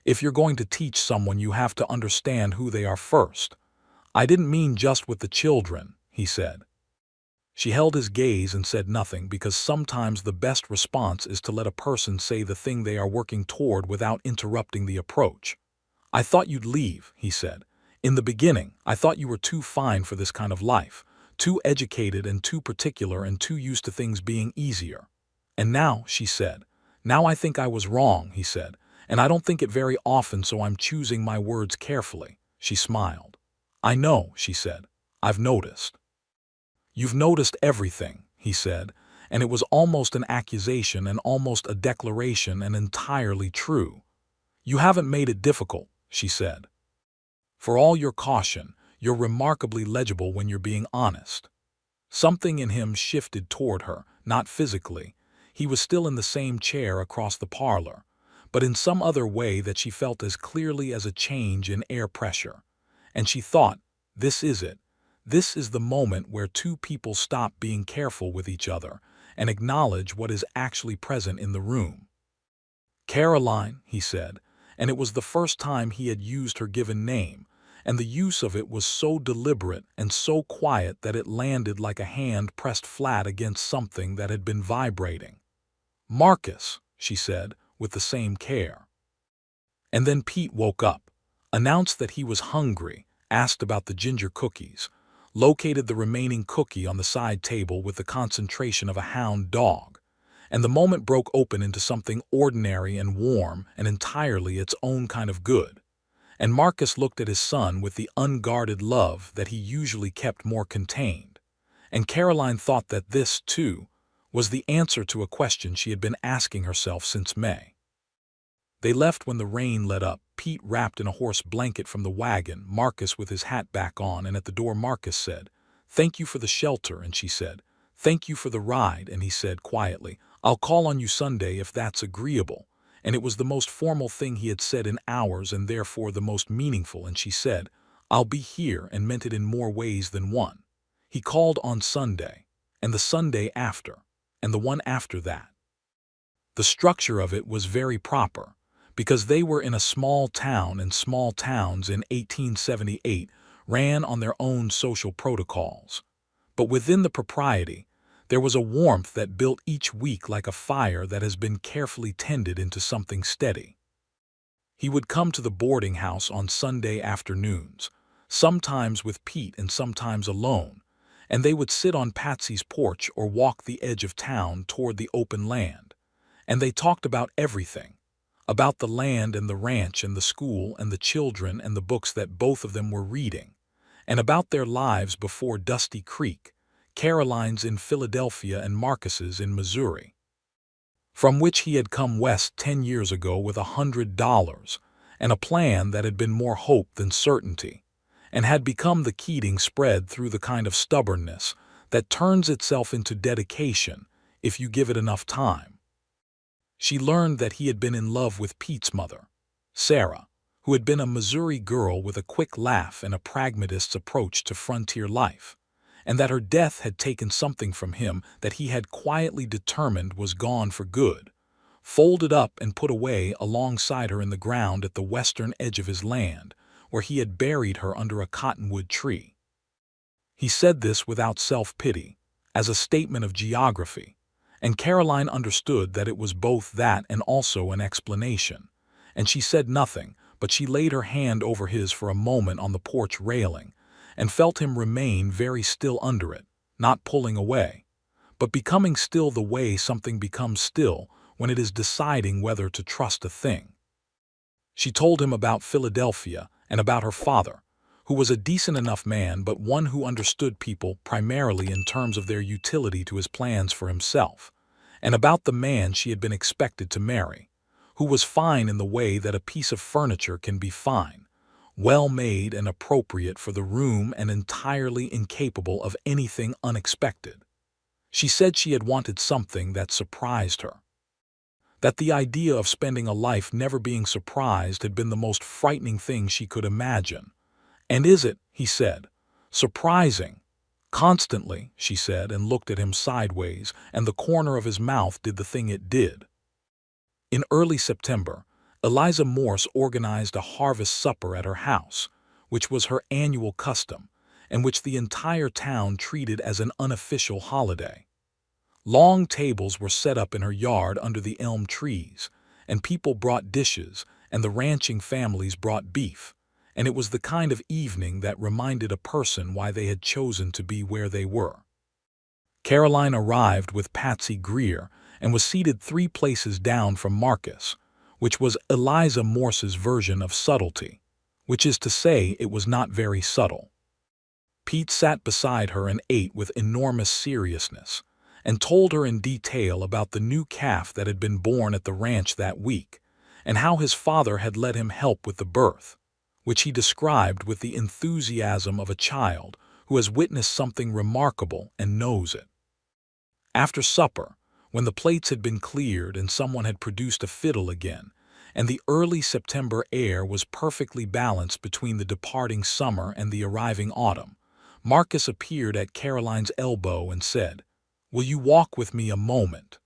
"If you're going to teach someone, you have to understand who they are first." "I didn't mean just with the children," he said. She held his gaze and said nothing, because sometimes the best response is to let a person say the thing they are working toward without interrupting the approach. "I thought you'd leave," he said. "In the beginning, I thought you were too fine for this kind of life, too educated and too particular and too used to things being easier." "And now," she said. "Now I think I was wrong," he said. "And I don't think it very often, so I'm choosing my words carefully." She smiled. "I know," she said. "I've noticed." "You've noticed everything," he said, and it was almost an accusation and almost a declaration, and entirely true. "You haven't made it difficult," she said. "For all your caution, you're remarkably legible when you're being honest." Something in him shifted toward her, not physically. He was still in the same chair across the parlor, but in some other way that she felt as clearly as a change in air pressure. And she thought, this is it. This is the moment where two people stop being careful with each other and acknowledge what is actually present in the room. "Caroline," he said, and it was the first time he had used her given name, and the use of it was so deliberate and so quiet that it landed like a hand pressed flat against something that had been vibrating. "Marcus," she said, with the same care. And then Pete woke up, announced that he was hungry, asked about the ginger cookies, located the remaining cookie on the side table with the concentration of a hound dog, and the moment broke open into something ordinary and warm and entirely its own kind of good. And Marcus looked at his son with the unguarded love that he usually kept more contained. And Caroline thought that this, too, was the answer to a question she had been asking herself since May. They left when the rain let up, Pete wrapped in a horse blanket from the wagon, Marcus with his hat back on, and at the door Marcus said, "Thank you for the shelter," and she said, "Thank you for the ride," and he said quietly, "I'll call on you Sunday if that's agreeable." And it was the most formal thing he had said in hours and therefore the most meaningful, and she said, "I'll be here," and meant it in more ways than one. He called on Sunday, and the Sunday after, and the one after that. The structure of it was very proper, because they were in a small town, and small towns in 1878 ran on their own social protocols. But within the propriety, there was a warmth that built each week like a fire that has been carefully tended into something steady. He would come to the boarding house on Sunday afternoons, sometimes with Pete and sometimes alone, and they would sit on Patsy's porch or walk the edge of town toward the open land. And they talked about everything. About the land and the ranch and the school and the children and the books that both of them were reading, and about their lives before Dusty Creek, Caroline's in Philadelphia and Marcus's in Missouri, from which he had come west 10 years ago with $100 and a plan that had been more hope than certainty, and had become the Keating spread through the kind of stubbornness that turns itself into dedication if you give it enough time. She learned that he had been in love with Pete's mother, Sarah, who had been a Missouri girl with a quick laugh and a pragmatist's approach to frontier life, and that her death had taken something from him that he had quietly determined was gone for good, folded up and put away alongside her in the ground at the western edge of his land, where he had buried her under a cottonwood tree. He said this without self-pity, as a statement of geography, and Caroline understood that it was both that and also an explanation, and she said nothing, but she laid her hand over his for a moment on the porch railing, and felt him remain very still under it, not pulling away, but becoming still the way something becomes still when it is deciding whether to trust a thing. She told him about Philadelphia and about her father, who was a decent enough man but one who understood people primarily in terms of their utility to his plans for himself, and about the man she had been expected to marry, who was fine in the way that a piece of furniture can be fine, well made and appropriate for the room and entirely incapable of anything unexpected. She said she had wanted something that surprised her. That the idea of spending a life never being surprised had been the most frightening thing she could imagine. "And is it," he said, "surprising?" "Constantly," she said, and looked at him sideways, and the corner of his mouth did the thing it did. In early September, Eliza Morse organized a harvest supper at her house, which was her annual custom, and which the entire town treated as an unofficial holiday. Long tables were set up in her yard under the elm trees, and people brought dishes, and the ranching families brought beef, and it was the kind of evening that reminded a person why they had chosen to be where they were. Caroline arrived with Patsy Greer and was seated 3 places down from Marcus, which was Eliza Morse's version of subtlety, which is to say it was not very subtle. Pete sat beside her and ate with enormous seriousness, and told her in detail about the new calf that had been born at the ranch that week, and how his father had let him help with the birth, which he described with the enthusiasm of a child who has witnessed something remarkable and knows it. After supper, when the plates had been cleared and someone had produced a fiddle again, and the early September air was perfectly balanced between the departing summer and the arriving autumn, Marcus appeared at Caroline's elbow and said, "Will you walk with me a moment?"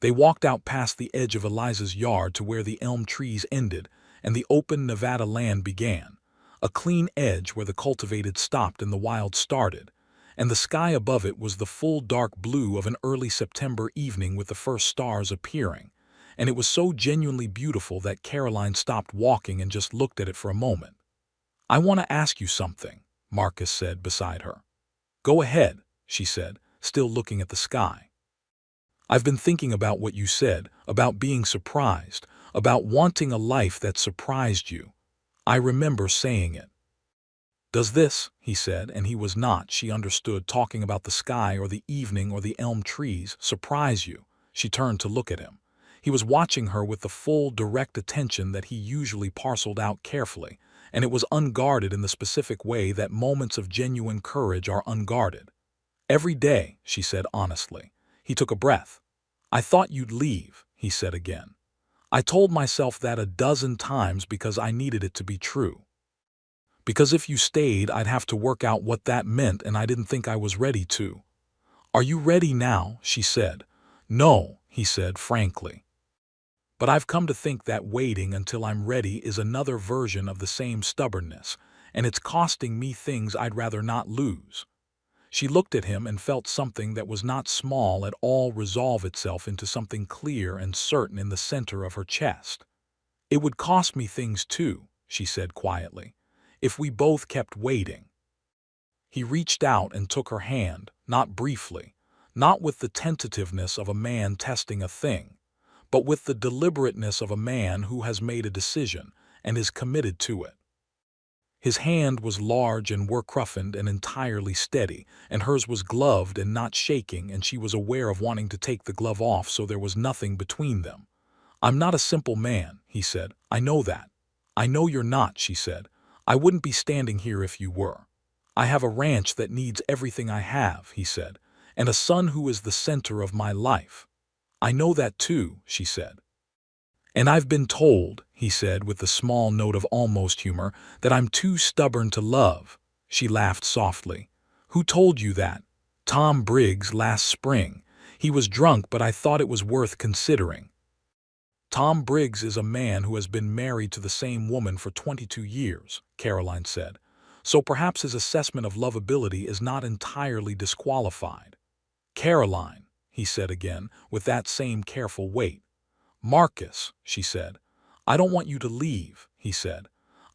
They walked out past the edge of Eliza's yard to where the elm trees ended and the open Nevada land began, a clean edge where the cultivated stopped and the wild started, and the sky above it was the full dark blue of an early September evening with the first stars appearing, and it was so genuinely beautiful that Caroline stopped walking and just looked at it for a moment. "I want to ask you something," Marcus said beside her. "Go ahead," she said, still looking at the sky. "I've been thinking about what you said, about being surprised, about wanting a life that surprised you. I remember saying it." "Does this," he said, and he was not, she understood, talking about the sky or the evening or the elm trees, "surprise you?" She turned to look at him. He was watching her with the full, direct attention that he usually parceled out carefully, and it was unguarded in the specific way that moments of genuine courage are unguarded. "Every day," she said honestly. He took a breath. "I thought you'd leave," he said again. "I told myself that a dozen times because I needed it to be true. Because if you stayed, I'd have to work out what that meant, and I didn't think I was ready to." "Are you ready now?" she said. "No," he said frankly. "But I've come to think that waiting until I'm ready is another version of the same stubbornness, and it's costing me things I'd rather not lose." She looked at him and felt something that was not small at all resolve itself into something clear and certain in the center of her chest. "It would cost me things too," she said quietly, "if we both kept waiting." He reached out and took her hand, not briefly, not with the tentativeness of a man testing a thing, but with the deliberateness of a man who has made a decision and is committed to it. His hand was large and work-roughened and entirely steady, and hers was gloved and not shaking, and she was aware of wanting to take the glove off so there was nothing between them. "I'm not a simple man," he said. "I know that." "I know you're not," she said. "I wouldn't be standing here if you were." "I have a ranch that needs everything I have," he said, "and a son who is the center of my life." "I know that too," she said. "And I've been told," he said with a small note of almost humor, "that I'm too stubborn to love." She laughed softly. "Who told you that?" "Tom Briggs last spring. He was drunk, but I thought it was worth considering." "Tom Briggs is a man who has been married to the same woman for 22 years, Caroline said. "So perhaps his assessment of lovability is not entirely disqualified." "Caroline," he said again, with that same careful weight. "Marcus," she said. "I don't want you to leave," he said.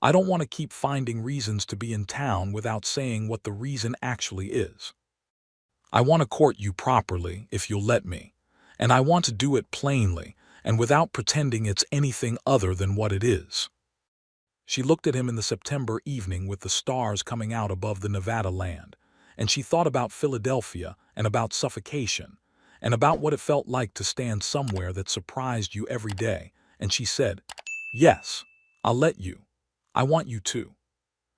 "I don't want to keep finding reasons to be in town without saying what the reason actually is." I want to court you properly, if you'll let me. And I want to do it plainly, and without pretending it's anything other than what it is." She looked at him in the September evening with the stars coming out above the Nevada land, and she thought about Philadelphia and about suffocation, and about what it felt like to stand somewhere that surprised you every day, and she said, "Yes, I'll let you. I want you to."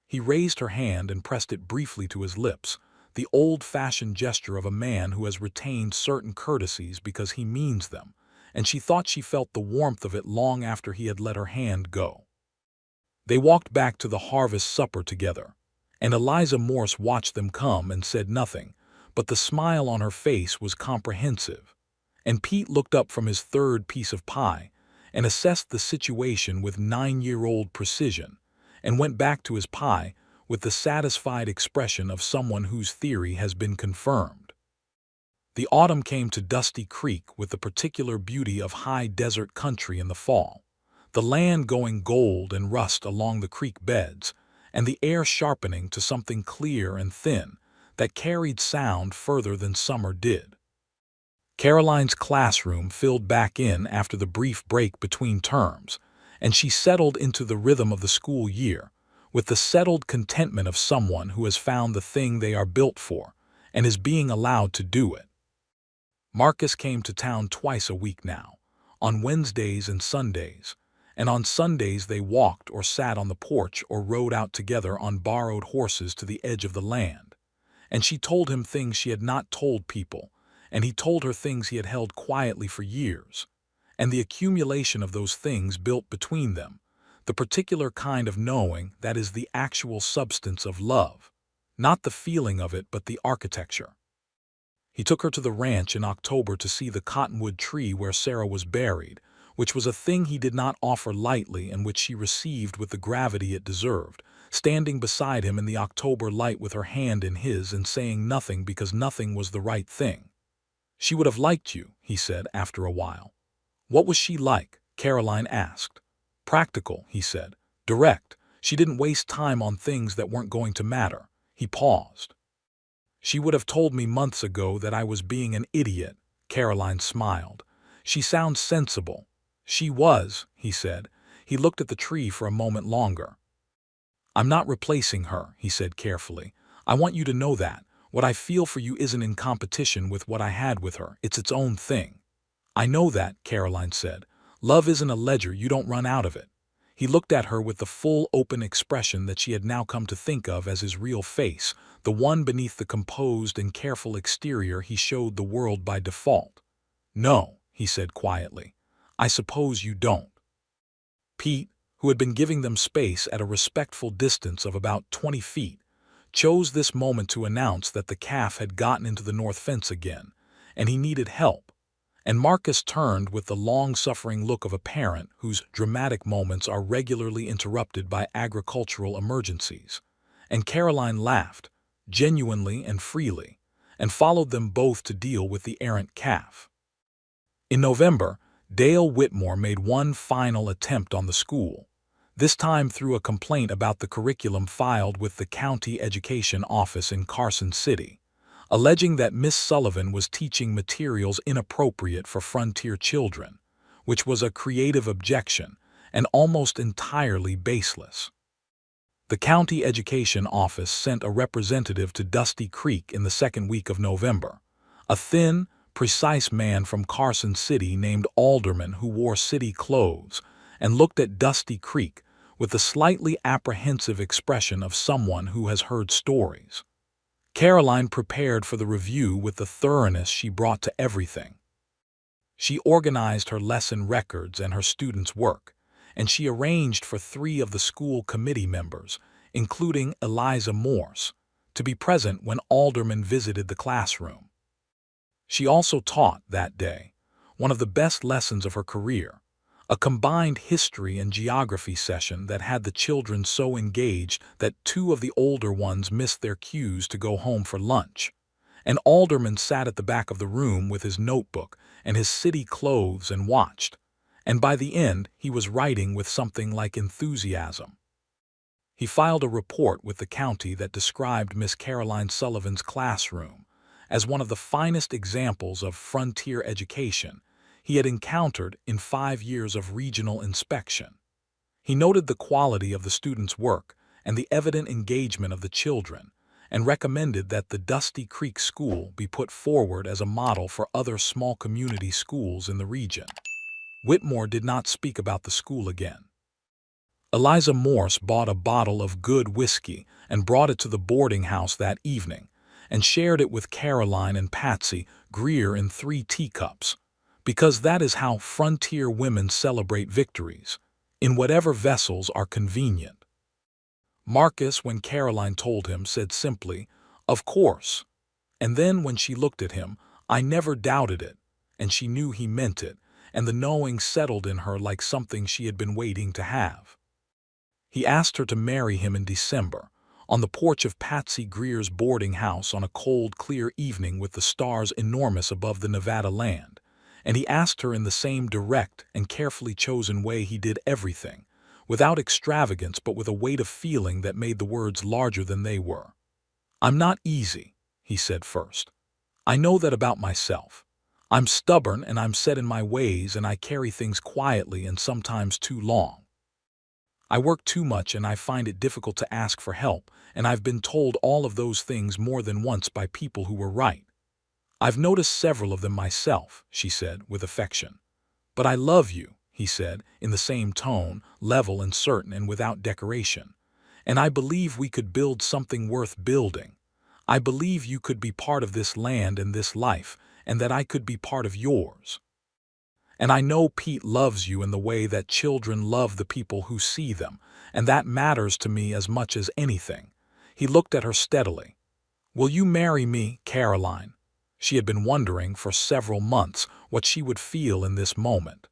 He raised her hand and pressed it briefly to his lips, the old-fashioned gesture of a man who has retained certain courtesies because he means them, and she thought she felt the warmth of it long after he had let her hand go. They walked back to the harvest supper together, and Eliza Morse watched them come and said nothing, but the smile on her face was comprehensive. And Pete looked up from his third piece of pie and assessed the situation with 9-year-old precision, and went back to his pie with the satisfied expression of someone whose theory has been confirmed. The autumn came to Dusty Creek with the particular beauty of high desert country in the fall, the land going gold and rust along the creek beds, and the air sharpening to something clear and thin that carried sound further than summer did. Caroline's classroom filled back in after the brief break between terms, and she settled into the rhythm of the school year, with the settled contentment of someone who has found the thing they are built for and is being allowed to do it. Marcus came to town twice a week now, on Wednesdays and Sundays, and on Sundays they walked or sat on the porch or rode out together on borrowed horses to the edge of the land. And she told him things she had not told people, and he told her things he had held quietly for years. And the accumulation of those things built between them, the particular kind of knowing that is the actual substance of love, not the feeling of it but the architecture. He took her to the ranch in October to see the cottonwood tree where Sarah was buried, which was a thing he did not offer lightly and which she received with the gravity it deserved, standing beside him in the October light with her hand in his and saying nothing because nothing was the right thing. "She would have liked you," he said after a while. "What was she like?" Caroline asked. "Practical," he said. "Direct. She didn't waste time on things that weren't going to matter." He paused. "She would have told me months ago that I was being an idiot." Caroline smiled. "She sounds sensible." "She was," he said. He looked at the tree for a moment longer. "I'm not replacing her," he said carefully. "I want you to know that. What I feel for you isn't in competition with what I had with her. It's its own thing." "I know that," Caroline said. "Love isn't a ledger, you don't run out of it." He looked at her with the full, open expression that she had now come to think of as his real face, the one beneath the composed and careful exterior he showed the world by default. "No," he said quietly. "I suppose you don't." Pete, who had been giving them space at a respectful distance of about 20 feet, chose this moment to announce that the calf had gotten into the north fence again, and he needed help. And Marcus turned with the long-suffering look of a parent whose dramatic moments are regularly interrupted by agricultural emergencies. And Caroline laughed, genuinely and freely, and followed them both to deal with the errant calf. In November, Dale Whitmore made one final attempt on the school, this time through a complaint about the curriculum filed with the county education office in Carson City, alleging that Miss Sullivan was teaching materials inappropriate for frontier children, which was a creative objection and almost entirely baseless. The county education office sent a representative to Dusty Creek in the second week of November, a thin, precise man from Carson City named Alderman who wore city clothes and looked at Dusty Creek with the slightly apprehensive expression of someone who has heard stories. Caroline prepared for the review with the thoroughness she brought to everything. She organized her lesson records and her students' work, and she arranged for 3 of the school committee members, including Eliza Morse, to be present when Alderman visited the classroom. She also taught, that day, one of the best lessons of her career, a combined history and geography session that had the children so engaged that 2 of the older ones missed their cues to go home for lunch. And Alderman sat at the back of the room with his notebook and his city clothes and watched, and by the end he was writing with something like enthusiasm. He filed a report with the county that described Miss Caroline Sullivan's classroom, as one of the finest examples of frontier education he had encountered in 5 years of regional inspection. He noted the quality of the students' work and the evident engagement of the children, and recommended that the Dusty Creek School be put forward as a model for other small community schools in the region. Whitmore did not speak about the school again. Eliza Morse bought a bottle of good whiskey and brought it to the boarding house that evening, and shared it with Caroline and Patsy Greer in 3 teacups, because that is how frontier women celebrate victories, in whatever vessels are convenient. Marcus, when Caroline told him, said simply, "Of course." And then when she looked at him, I never doubted it, and she knew he meant it, and the knowing settled in her like something she had been waiting to have. He asked her to marry him in December, on the porch of Patsy Greer's boarding house on a cold, clear evening with the stars enormous above the Nevada land, and he asked her in the same direct and carefully chosen way he did everything, without extravagance but with a weight of feeling that made the words larger than they were. "I'm not easy," he said first. "I know that about myself. I'm stubborn and I'm set in my ways and I carry things quietly and sometimes too long. I work too much and I find it difficult to ask for help, and I've been told all of those things more than once by people who were right. I've noticed several of them myself," she said with affection. "But I love you," he said, in the same tone, level and certain and without decoration. "And I believe we could build something worth building. I believe you could be part of this land and this life, and that I could be part of yours. And I know Pete loves you in the way that children love the people who see them, and that matters to me as much as anything." He looked at her steadily. "Will you marry me, Caroline?" She had been wondering for several months what she would feel in this moment.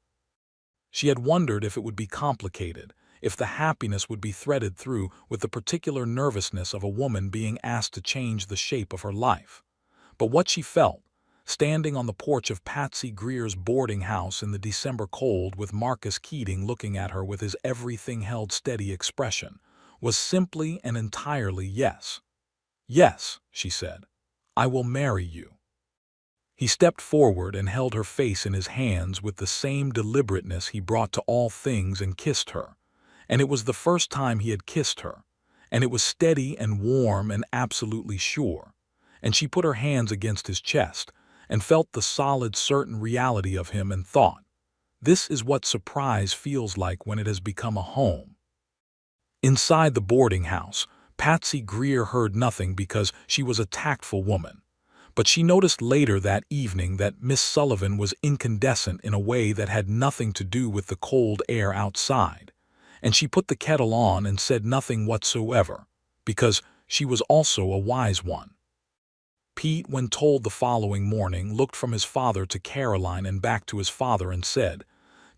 She had wondered if it would be complicated, if the happiness would be threaded through with the particular nervousness of a woman being asked to change the shape of her life. But what she felt, standing on the porch of Patsy Greer's boarding house in the December cold with Marcus Keating looking at her with his everything held steady expression, was simply and entirely yes. "Yes," she said, "I will marry you." He stepped forward and held her face in his hands with the same deliberateness he brought to all things and kissed her. And it was the first time he had kissed her, and it was steady and warm and absolutely sure. And she put her hands against his chest and felt the solid, certain reality of him and thought, this is what surprise feels like when it has become a home. Inside the boarding house, Patsy Greer heard nothing because she was a tactful woman. But she noticed later that evening that Miss Sullivan was incandescent in a way that had nothing to do with the cold air outside, and she put the kettle on and said nothing whatsoever, because she was also a wise one. Pete, when told the following morning, looked from his father to Caroline and back to his father and said,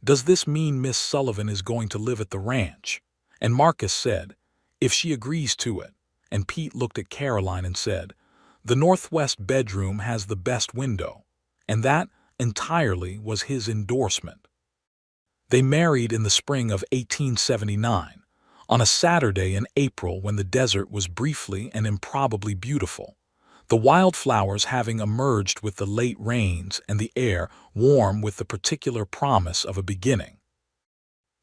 "Does this mean Miss Sullivan is going to live at the ranch?" And Marcus said, "If she agrees to it." And Pete looked at Caroline and said, "The northwest bedroom has the best window," and that entirely was his endorsement. They married in the spring of 1879, on a Saturday in April when the desert was briefly and improbably beautiful, the wildflowers having emerged with the late rains and the air warm with the particular promise of a beginning.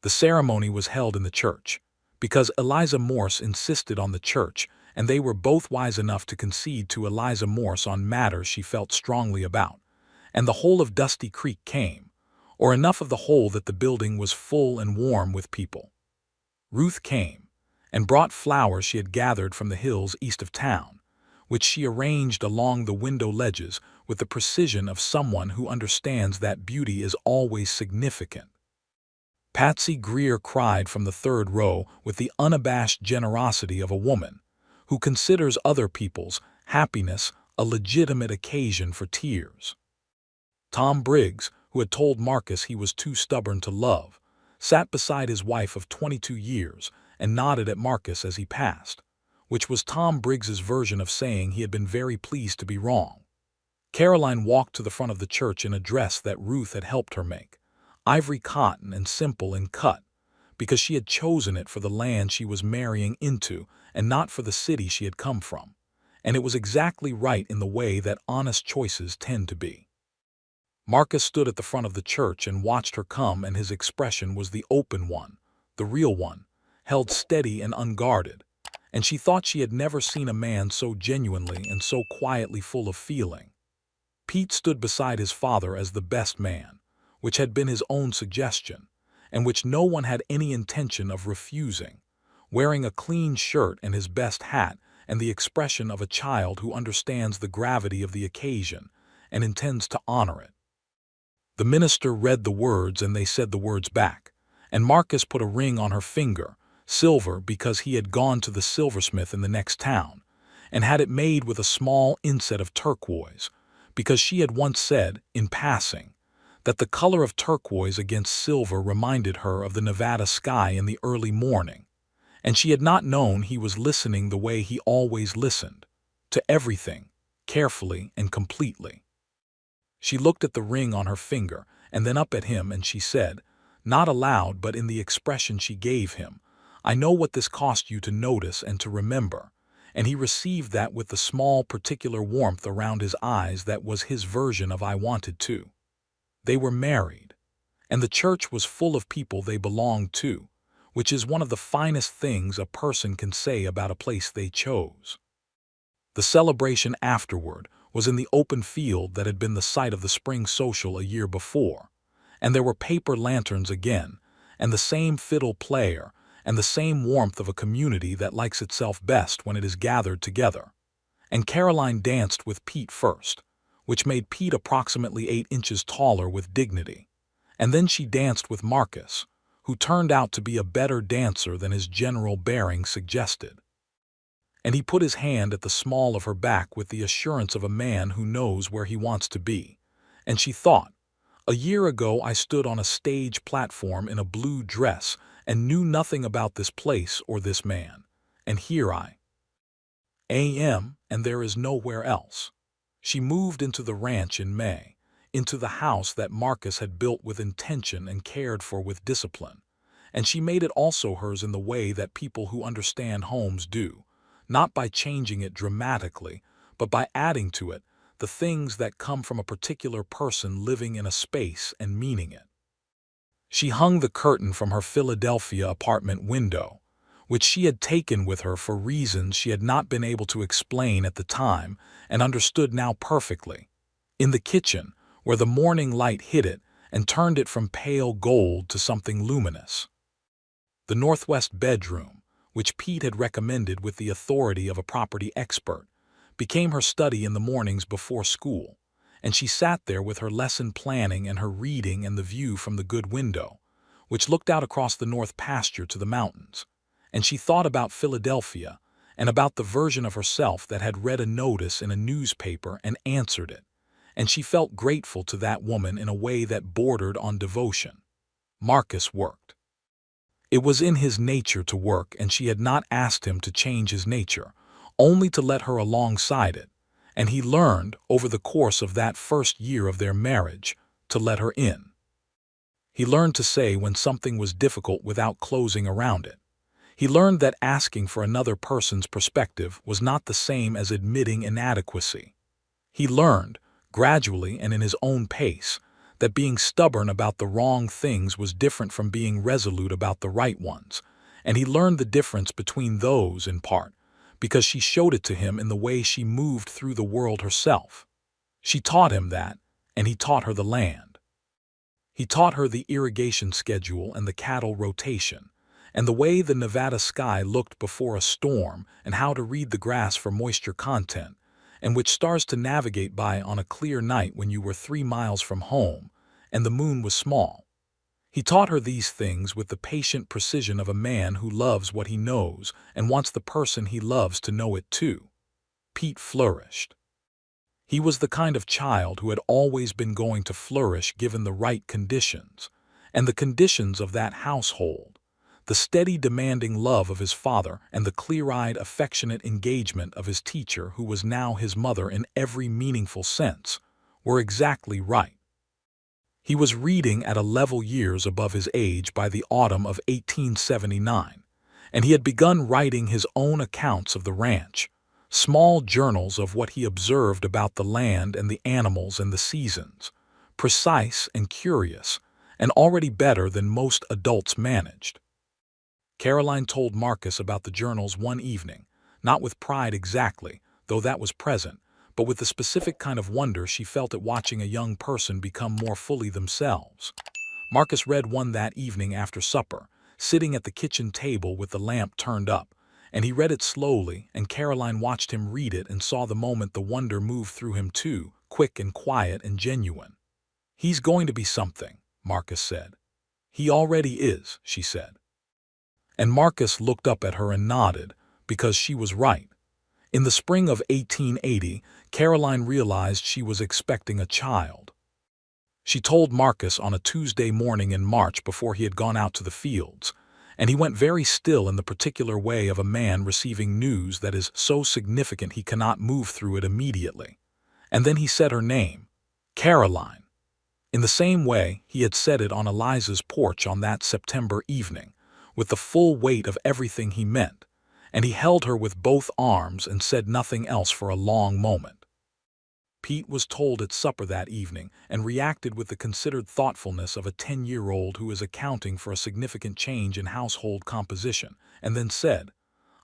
The ceremony was held in the church, because Eliza Morse insisted on the church, and they were both wise enough to concede to Eliza Morse on matters she felt strongly about, and the whole of Dusty Creek came, or enough of the whole that the building was full and warm with people. Ruth came, and brought flowers she had gathered from the hills east of town, which she arranged along the window ledges with the precision of someone who understands that beauty is always significant. Patsy Greer cried from the third row with the unabashed generosity of a woman who considers other people's happiness a legitimate occasion for tears. Tom Briggs, who had told Marcus he was too stubborn to love, sat beside his wife of 22 years and nodded at Marcus as he passed, which was Tom Briggs's version of saying he had been very pleased to be wrong. Caroline walked to the front of the church in a dress that Ruth had helped her make, ivory cotton and simple in cut, because she had chosen it for the land she was marrying into and not for the city she had come from. and it was exactly right in the way that honest choices tend to be. Marcus stood at the front of the church and watched her come, and his expression was the open one, the real one, held steady and unguarded, and she thought she had never seen a man so genuinely and so quietly full of feeling. Pete stood beside his father as the best man, which had been his own suggestion, and which no one had any intention of refusing, wearing a clean shirt and his best hat and the expression of a child who understands the gravity of the occasion and intends to honor it. The minister read the words and they said the words back, and Marcus put a ring on her finger, silver because he had gone to the silversmith in the next town, and had it made with a small inset of turquoise, because she had once said, in passing, that the color of turquoise against silver reminded her of the Nevada sky in the early morning, and she had not known he was listening the way he always listened, to everything, carefully and completely. She looked at the ring on her finger and then up at him, and she said, not aloud but in the expression she gave him, I know what this cost you to notice and to remember, and he received that with the small particular warmth around his eyes that was his version of I wanted to. They were married, and the church was full of people they belonged to, which is one of the finest things a person can say about a place they chose. The celebration afterward was in the open field that had been the site of the spring social a year before, and there were paper lanterns again, and the same fiddle player, and the same warmth of a community that likes itself best when it is gathered together. And Caroline danced with Pete first, which made Pete approximately 8 inches taller with dignity, and then she danced with Marcus, who turned out to be a better dancer than his general bearing suggested. And he put his hand at the small of her back with the assurance of a man who knows where he wants to be, and she thought, a year ago I stood on a stage platform in a blue dress and knew nothing about this place or this man, and here I am, and there is nowhere else. She moved into the ranch in May, into the house that Marcus had built with intention and cared for with discipline, and she made it also hers in the way that people who understand homes do, not by changing it dramatically, but by adding to it the things that come from a particular person living in a space and meaning it. She hung the curtain from her Philadelphia apartment window, which she had taken with her for reasons she had not been able to explain at the time and understood now perfectly, in the kitchen, where the morning light hit it and turned it from pale gold to something luminous. The northwest bedroom, which Pete had recommended with the authority of a property expert, became her study in the mornings before school, and she sat there with her lesson planning and her reading and the view from the good window, which looked out across the north pasture to the mountains, and she thought about Philadelphia and about the version of herself that had read a notice in a newspaper and answered it, and she felt grateful to that woman in a way that bordered on devotion. Marcus worked. It was in his nature to work, and she had not asked him to change his nature, only to let her alongside it, and he learned, over the course of that first year of their marriage, to let her in. He learned to say when something was difficult without closing around it. He learned that asking for another person's perspective was not the same as admitting inadequacy. He learned, gradually and in his own pace, that being stubborn about the wrong things was different from being resolute about the right ones, and he learned the difference between those, in part, because she showed it to him in the way she moved through the world herself. She taught him that, and he taught her the land. He taught her the irrigation schedule and the cattle rotation, and the way the Nevada sky looked before a storm, and how to read the grass for moisture content, and which stars to navigate by on a clear night when you were 3 miles from home, and the moon was small. He taught her these things with the patient precision of a man who loves what he knows and wants the person he loves to know it too. Pete flourished. He was the kind of child who had always been going to flourish given the right conditions, and the conditions of that household, the steady demanding love of his father and the clear-eyed affectionate engagement of his teacher who was now his mother in every meaningful sense, were exactly right. He was reading at a level years above his age by the autumn of 1879, and he had begun writing his own accounts of the ranch, Small journals of what he observed about the land and the animals and the seasons, precise and curious, and already better than most adults managed. Caroline told Marcus about the journals one evening, not with pride exactly, though that was present, but with the specific kind of wonder she felt at watching a young person become more fully themselves. Marcus read one that evening after supper, sitting at the kitchen table with the lamp turned up, and he read it slowly, and Caroline watched him read it and saw the moment the wonder move through him too, quick and quiet and genuine. "He's going to be something," Marcus said. "He already is," she said. And Marcus looked up at her and nodded, because she was right. In the spring of 1880, Caroline realized she was expecting a child. She told Marcus on a Tuesday morning in March before he had gone out to the fields, and he went very still in the particular way of a man receiving news that is so significant he cannot move through it immediately. And then he said her name, Caroline, in the same way he had said it on Eliza's porch on that September evening, with the full weight of everything he meant, and he held her with both arms and said nothing else for a long moment. Pete was told at supper that evening and reacted with the considered thoughtfulness of a 10-year-old who is accounting for a significant change in household composition, and then said,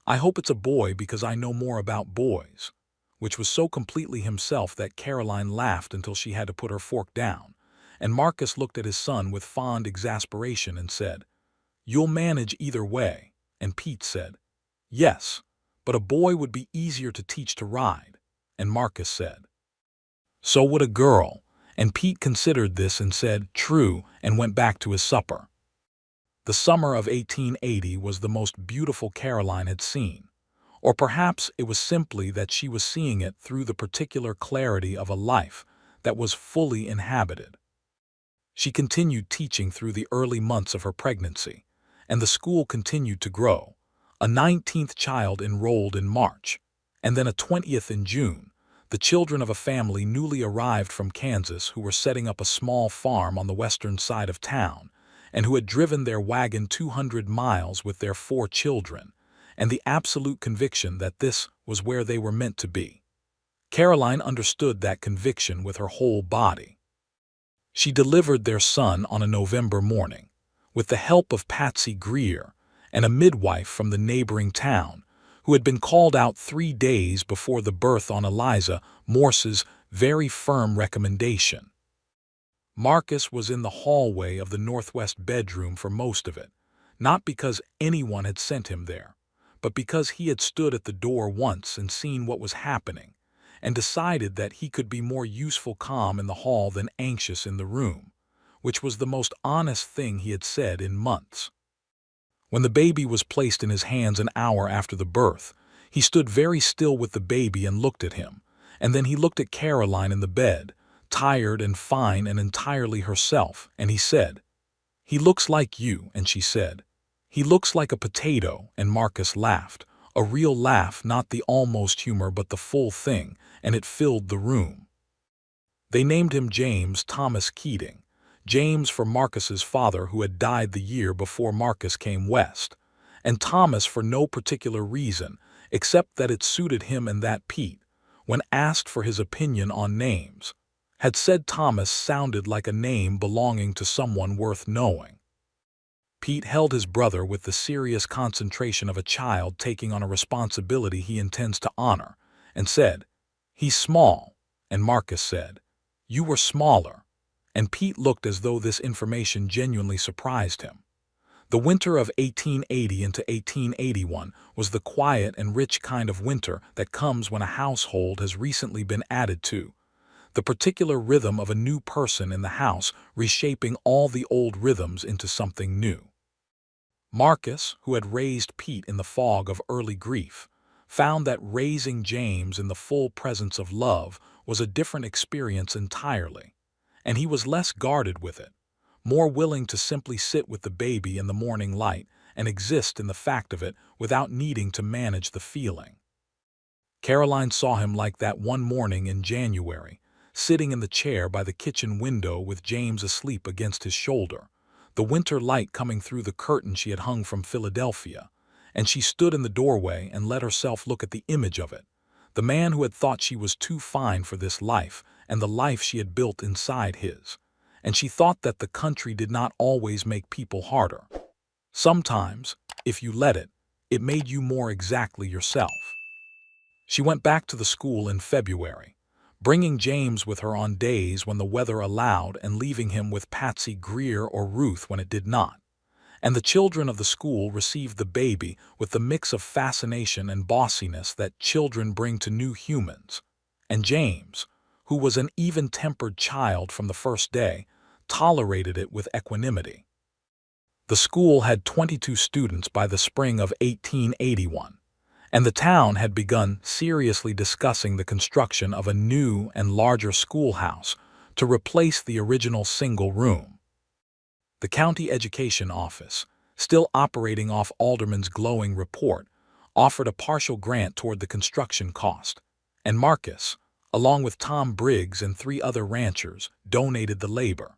"I hope it's a boy because I know more about boys," which was so completely himself that Caroline laughed until she had to put her fork down, and Marcus looked at his son with fond exasperation and said, "You'll manage either way," and Pete said, "Yes, but a boy would be easier to teach to ride," and Marcus said, "So would a girl," and Pete considered this and said, "True," and went back to his supper. The summer of 1880 was the most beautiful Caroline had seen, or perhaps it was simply that she was seeing it through the particular clarity of a life that was fully inhabited. She continued teaching through the early months of her pregnancy, and the school continued to grow. A 19th child enrolled in March, and then a 20th in June, the children of a family newly arrived from Kansas who were setting up a small farm on the western side of town, and who had driven their wagon 200 miles with their 4 children, and the absolute conviction that this was where they were meant to be. Caroline understood that conviction with her whole body. She delivered their son on a November morning, with the help of Patsy Greer and a midwife from the neighboring town, who had been called out 3 days before the birth on Eliza Morse's very firm recommendation. Marcus was in the hallway of the northwest bedroom for most of it, not because anyone had sent him there, but because he had stood at the door once and seen what was happening, and decided that he could be more useful calm in the hall than anxious in the room, which was the most honest thing he had said in months. When the baby was placed in his hands an hour after the birth, he stood very still with the baby and looked at him, and then he looked at Caroline in the bed, tired and fine and entirely herself, and he said, "He looks like you," and she said, "He looks like a potato," and Marcus laughed, a real laugh, not the almost humor but the full thing, and it filled the room. They named him James Thomas Keating, James for Marcus's father who had died the year before Marcus came west, and Thomas for no particular reason except that it suited him, and that Pete, when asked for his opinion on names, had said Thomas sounded like a name belonging to someone worth knowing. Pete held his brother with the serious concentration of a child taking on a responsibility he intends to honor, and said, "He's small," and Marcus said, "You were smaller," and Pete looked as though this information genuinely surprised him. The winter of 1880 into 1881 was the quiet and rich kind of winter that comes when a household has recently been added to, the particular rhythm of a new person in the house reshaping all the old rhythms into something new. Marcus, who had raised Pete in the fog of early grief, found that raising James in the full presence of love was a different experience entirely, and he was less guarded with it, more willing to simply sit with the baby in the morning light and exist in the fact of it without needing to manage the feeling. Caroline saw him like that one morning in January, sitting in the chair by the kitchen window with James asleep against his shoulder, the winter light coming through the curtain she had hung from Philadelphia, and she stood in the doorway and let herself look at the image of it, the man who had thought she was too fine for this life and the life she had built inside his. And she thought that the country did not always make people harder. Sometimes, if you let it, it made you more exactly yourself. She went back to the school in February, bringing James with her on days when the weather allowed and leaving him with Patsy Greer or Ruth when it did not. And the children of the school received the baby with the mix of fascination and bossiness that children bring to new humans. And James, who was an even-tempered child from the first day, tolerated it with equanimity. The school had 22 students by the spring of 1881, and the town had begun seriously discussing the construction of a new and larger schoolhouse to replace the original single room. The county education office, still operating off Alderman's glowing report, offered a partial grant toward the construction cost, and Marcus, along with Tom Briggs and 3 other ranchers, donated the labor.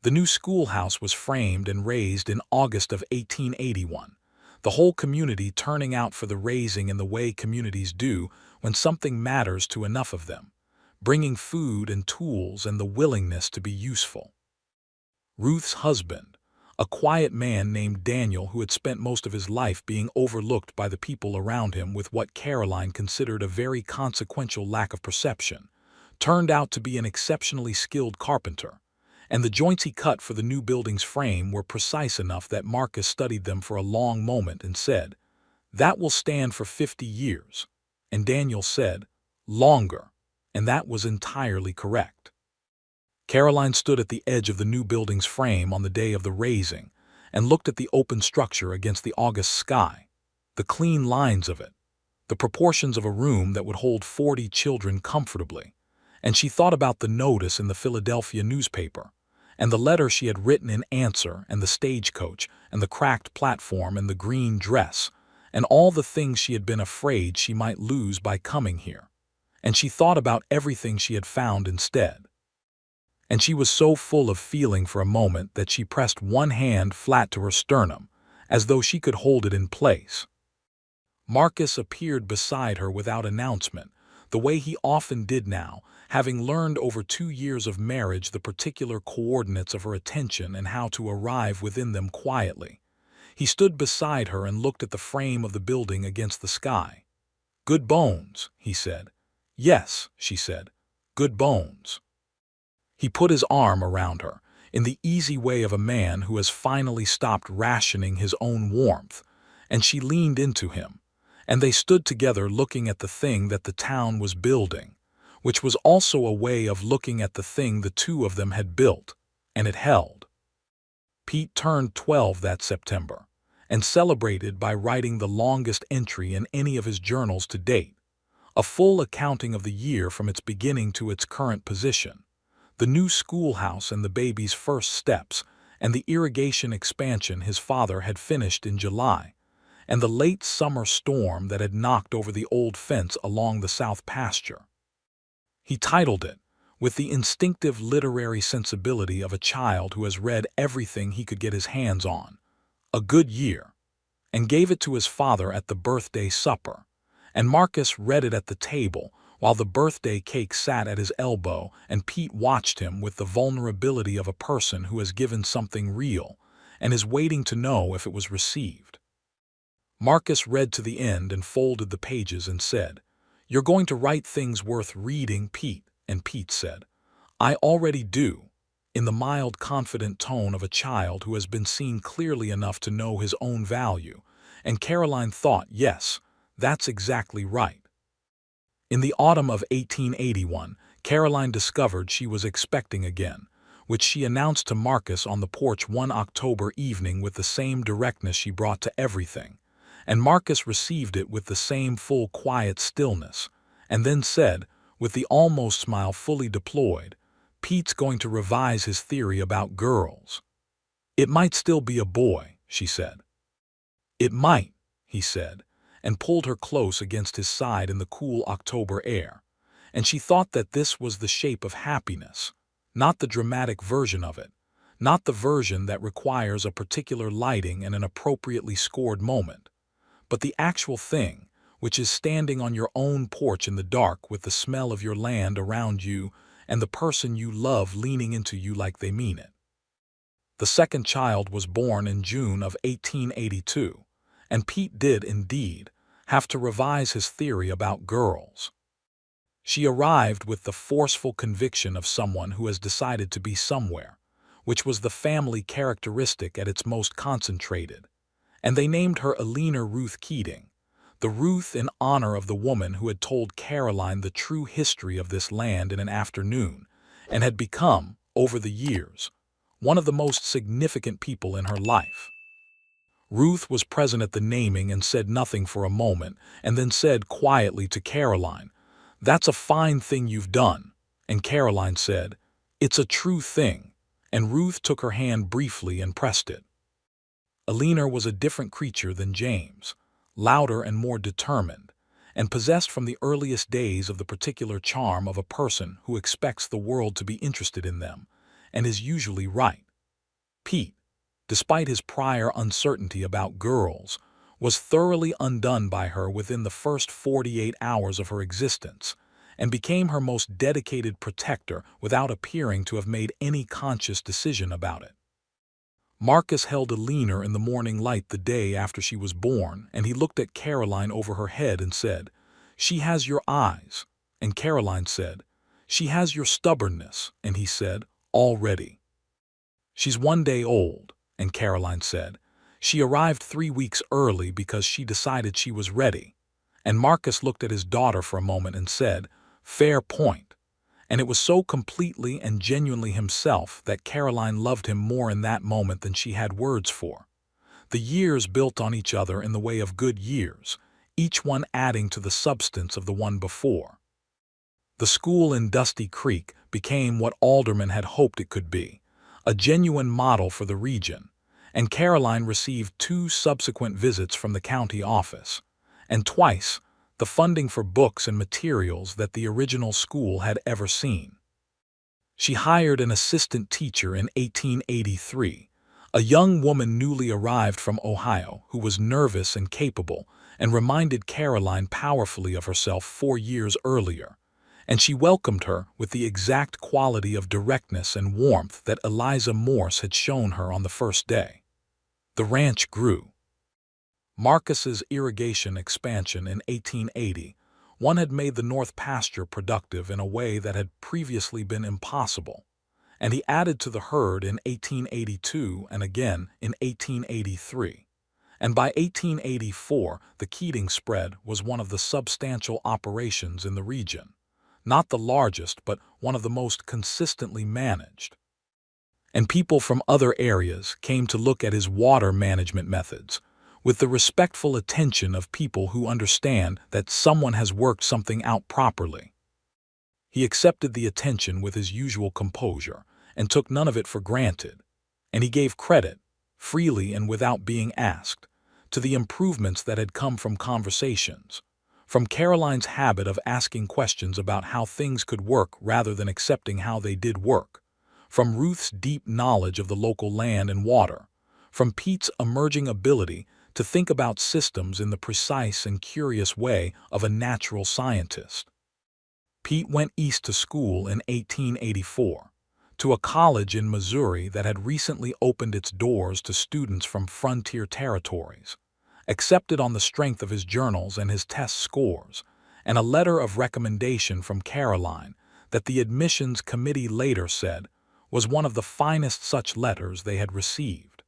The new schoolhouse was framed and raised in August of 1881, the whole community turning out for the raising in the way communities do when something matters to enough of them, bringing food and tools and the willingness to be useful. Ruth's husband, a quiet man named Daniel who had spent most of his life being overlooked by the people around him with what Caroline considered a very consequential lack of perception, turned out to be an exceptionally skilled carpenter, and the joints he cut for the new building's frame were precise enough that Marcus studied them for a long moment and said, "That will stand for 50 years." And Daniel said, "Longer," and that was entirely correct. Caroline stood at the edge of the new building's frame on the day of the raising and looked at the open structure against the August sky, the clean lines of it, the proportions of a room that would hold 40 children comfortably, and she thought about the notice in the Philadelphia newspaper, and the letter she had written in answer, and the stagecoach, and the cracked platform, and the green dress, and all the things she had been afraid she might lose by coming here. And she thought about everything she had found instead. And she was so full of feeling for a moment that she pressed one hand flat to her sternum, as though she could hold it in place. Marcus appeared beside her without announcement, the way he often did now, having learned over 2 years of marriage the particular coordinates of her attention and how to arrive within them quietly. He stood beside her and looked at the frame of the building against the sky. "Good bones," he said. "Yes," she said, "good bones." He put his arm around her, in the easy way of a man who has finally stopped rationing his own warmth, and she leaned into him, and they stood together looking at the thing that the town was building, which was also a way of looking at the thing the two of them had built, and it held. Pete turned 12 that September, and celebrated by writing the longest entry in any of his journals to date, a full accounting of the year from its beginning to its current position, the new schoolhouse and the baby's first steps, and the irrigation expansion his father had finished in July, and the late summer storm that had knocked over the old fence along the south pasture. He titled it, with the instinctive literary sensibility of a child who has read everything he could get his hands on, "A Good Year," and gave it to his father at the birthday supper, and Marcus read it at the table while the birthday cake sat at his elbow, and Pete watched him with the vulnerability of a person who has given something real and is waiting to know if it was received. Marcus read to the end and folded the pages and said, "You're going to write things worth reading, Pete," and Pete said, "I already do," in the mild, confident tone of a child who has been seen clearly enough to know his own value, and Caroline thought, yes, that's exactly right. In the autumn of 1881, Caroline discovered she was expecting again, which she announced to Marcus on the porch one October evening with the same directness she brought to everything, and Marcus received it with the same full quiet stillness, and then said, with the almost smile fully deployed, "Pete's going to revise his theory about girls." "It might still be a boy," she said. "It might," he said, and pulled her close against his side in the cool October air, and she thought that this was the shape of happiness, not the dramatic version of it, not the version that requires a particular lighting and an appropriately scored moment, but the actual thing, which is standing on your own porch in the dark with the smell of your land around you and the person you love leaning into you like they mean it. The second child was born in June of 1882, and Pete did, indeed, have to revise his theory about girls. She arrived with the forceful conviction of someone who has decided to be somewhere, which was the family characteristic at its most concentrated, and they named her Eleanor Ruth Keating, the Ruth in honor of the woman who had told Caroline the true history of this land in an afternoon, and had become, over the years, one of the most significant people in her life. Ruth was present at the naming and said nothing for a moment, and then said quietly to Caroline, "That's a fine thing you've done." And Caroline said, "It's a true thing," and Ruth took her hand briefly and pressed it. Eleanor was a different creature than James, louder and more determined, and possessed from the earliest days of the particular charm of a person who expects the world to be interested in them, and is usually right. Pete, despite his prior uncertainty about girls, was thoroughly undone by her within the first 48 hours of her existence, and became her most dedicated protector without appearing to have made any conscious decision about it. Marcus held Eleanor in the morning light the day after she was born, and he looked at Caroline over her head and said, "She has your eyes," and Caroline said, "She has your stubbornness," and he said, "Already." "She's 1 day old," and Caroline said, "She arrived 3 weeks early because she decided she was ready," and Marcus looked at his daughter for a moment and said, "Fair point," and it was so completely and genuinely himself that Caroline loved him more in that moment than she had words for. The years built on each other in the way of good years, each one adding to the substance of the one before. The school in Dusty Creek became what Alderman had hoped it could be, a genuine model for the region, and Caroline received 2 subsequent visits from the county office, and twice the funding for books and materials that the original school had ever seen. She hired an assistant teacher in 1883, a young woman newly arrived from Ohio who was nervous and capable and reminded Caroline powerfully of herself 4 years earlier, and she welcomed her with the exact quality of directness and warmth that Eliza Morse had shown her on the first day. The ranch grew. Marcus's irrigation expansion in 1880, one had made the North Pasture productive in a way that had previously been impossible, and he added to the herd in 1882 and again in 1883. And by 1884, the Keating spread was one of the substantial operations in the region. Not the largest, but one of the most consistently managed. And people from other areas came to look at his water management methods, with the respectful attention of people who understand that someone has worked something out properly. He accepted the attention with his usual composure and took none of it for granted, and he gave credit, freely and without being asked, to the improvements that had come from conversations, from Caroline's habit of asking questions about how things could work rather than accepting how they did work, from Ruth's deep knowledge of the local land and water, from Pete's emerging ability to think about systems in the precise and curious way of a natural scientist. Pete went east to school in 1884, to a college in Missouri that had recently opened its doors to students from frontier territories, accepted on the strength of his journals and his test scores, and a letter of recommendation from Caroline that the admissions committee later said was one of the finest such letters they had received.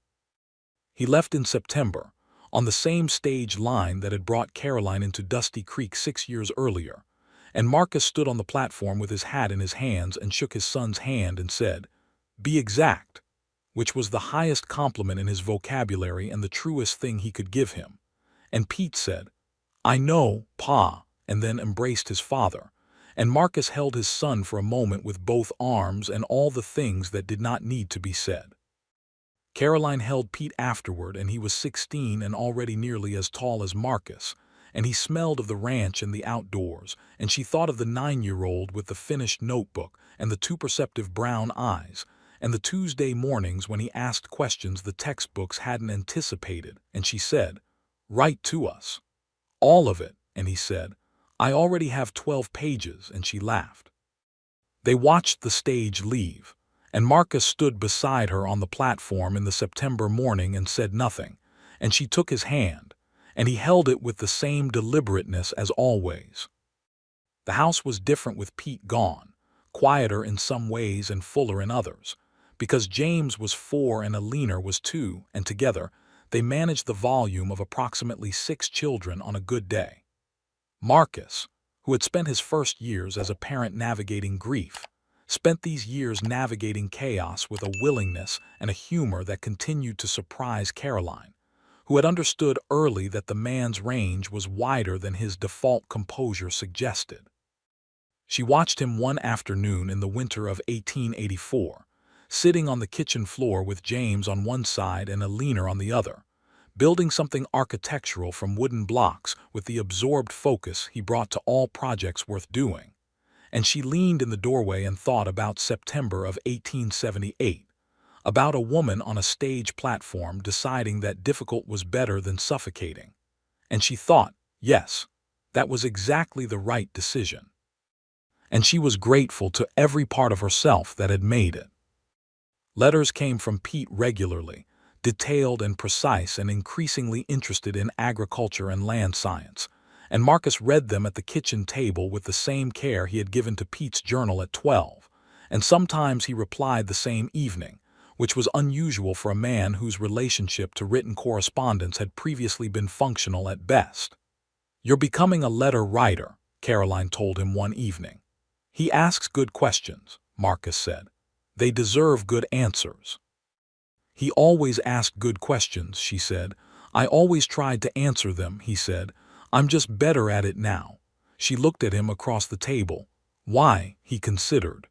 He left in September, on the same stage line that had brought Caroline into Dusty Creek 6 years earlier, and Marcus stood on the platform with his hat in his hands and shook his son's hand and said, "Be exact," which was the highest compliment in his vocabulary and the truest thing he could give him. And Pete said, "I know, Pa," and then embraced his father, and Marcus held his son for a moment with both arms and all the things that did not need to be said. Caroline held Pete afterward, and he was 16 and already nearly as tall as Marcus, and he smelled of the ranch and the outdoors, and she thought of the 9-year-old with the finished notebook and the 2 perceptive brown eyes, and the Tuesday mornings when he asked questions the textbooks hadn't anticipated, and she said, "Write to us. All of it, and he said, "I already have 12 pages," and she laughed. They watched the stage leave, and Marcus stood beside her on the platform in the September morning and said nothing, and she took his hand, and he held it with the same deliberateness as always. The house was different with Pete gone, quieter in some ways and fuller in others, because James was 4 and Alina was 2, and together they managed the volume of approximately 6 children on a good day. Marcus, who had spent his first years as a parent navigating grief, spent these years navigating chaos with a willingness and a humor that continued to surprise Caroline, who had understood early that the man's range was wider than his default composure suggested. She watched him one afternoon in the winter of 1884, sitting on the kitchen floor with James on one side and Alina on the other, building something architectural from wooden blocks with the absorbed focus he brought to all projects worth doing. And she leaned in the doorway and thought about September of 1878, about a woman on a stage platform deciding that difficult was better than suffocating. And she thought, yes, that was exactly the right decision. And she was grateful to every part of herself that had made it. Letters came from Pete regularly, detailed and precise and increasingly interested in agriculture and land science, and Marcus read them at the kitchen table with the same care he had given to Pete's journal at 12, and sometimes he replied the same evening, which was unusual for a man whose relationship to written correspondence had previously been functional at best. "You're becoming a letter writer," Caroline told him one evening. "He asks good questions," Marcus said. "They deserve good answers." "He always asked good questions," she said. "I always tried to answer them," he said. "I'm just better at it now." She looked at him across the table. "Why?" he considered.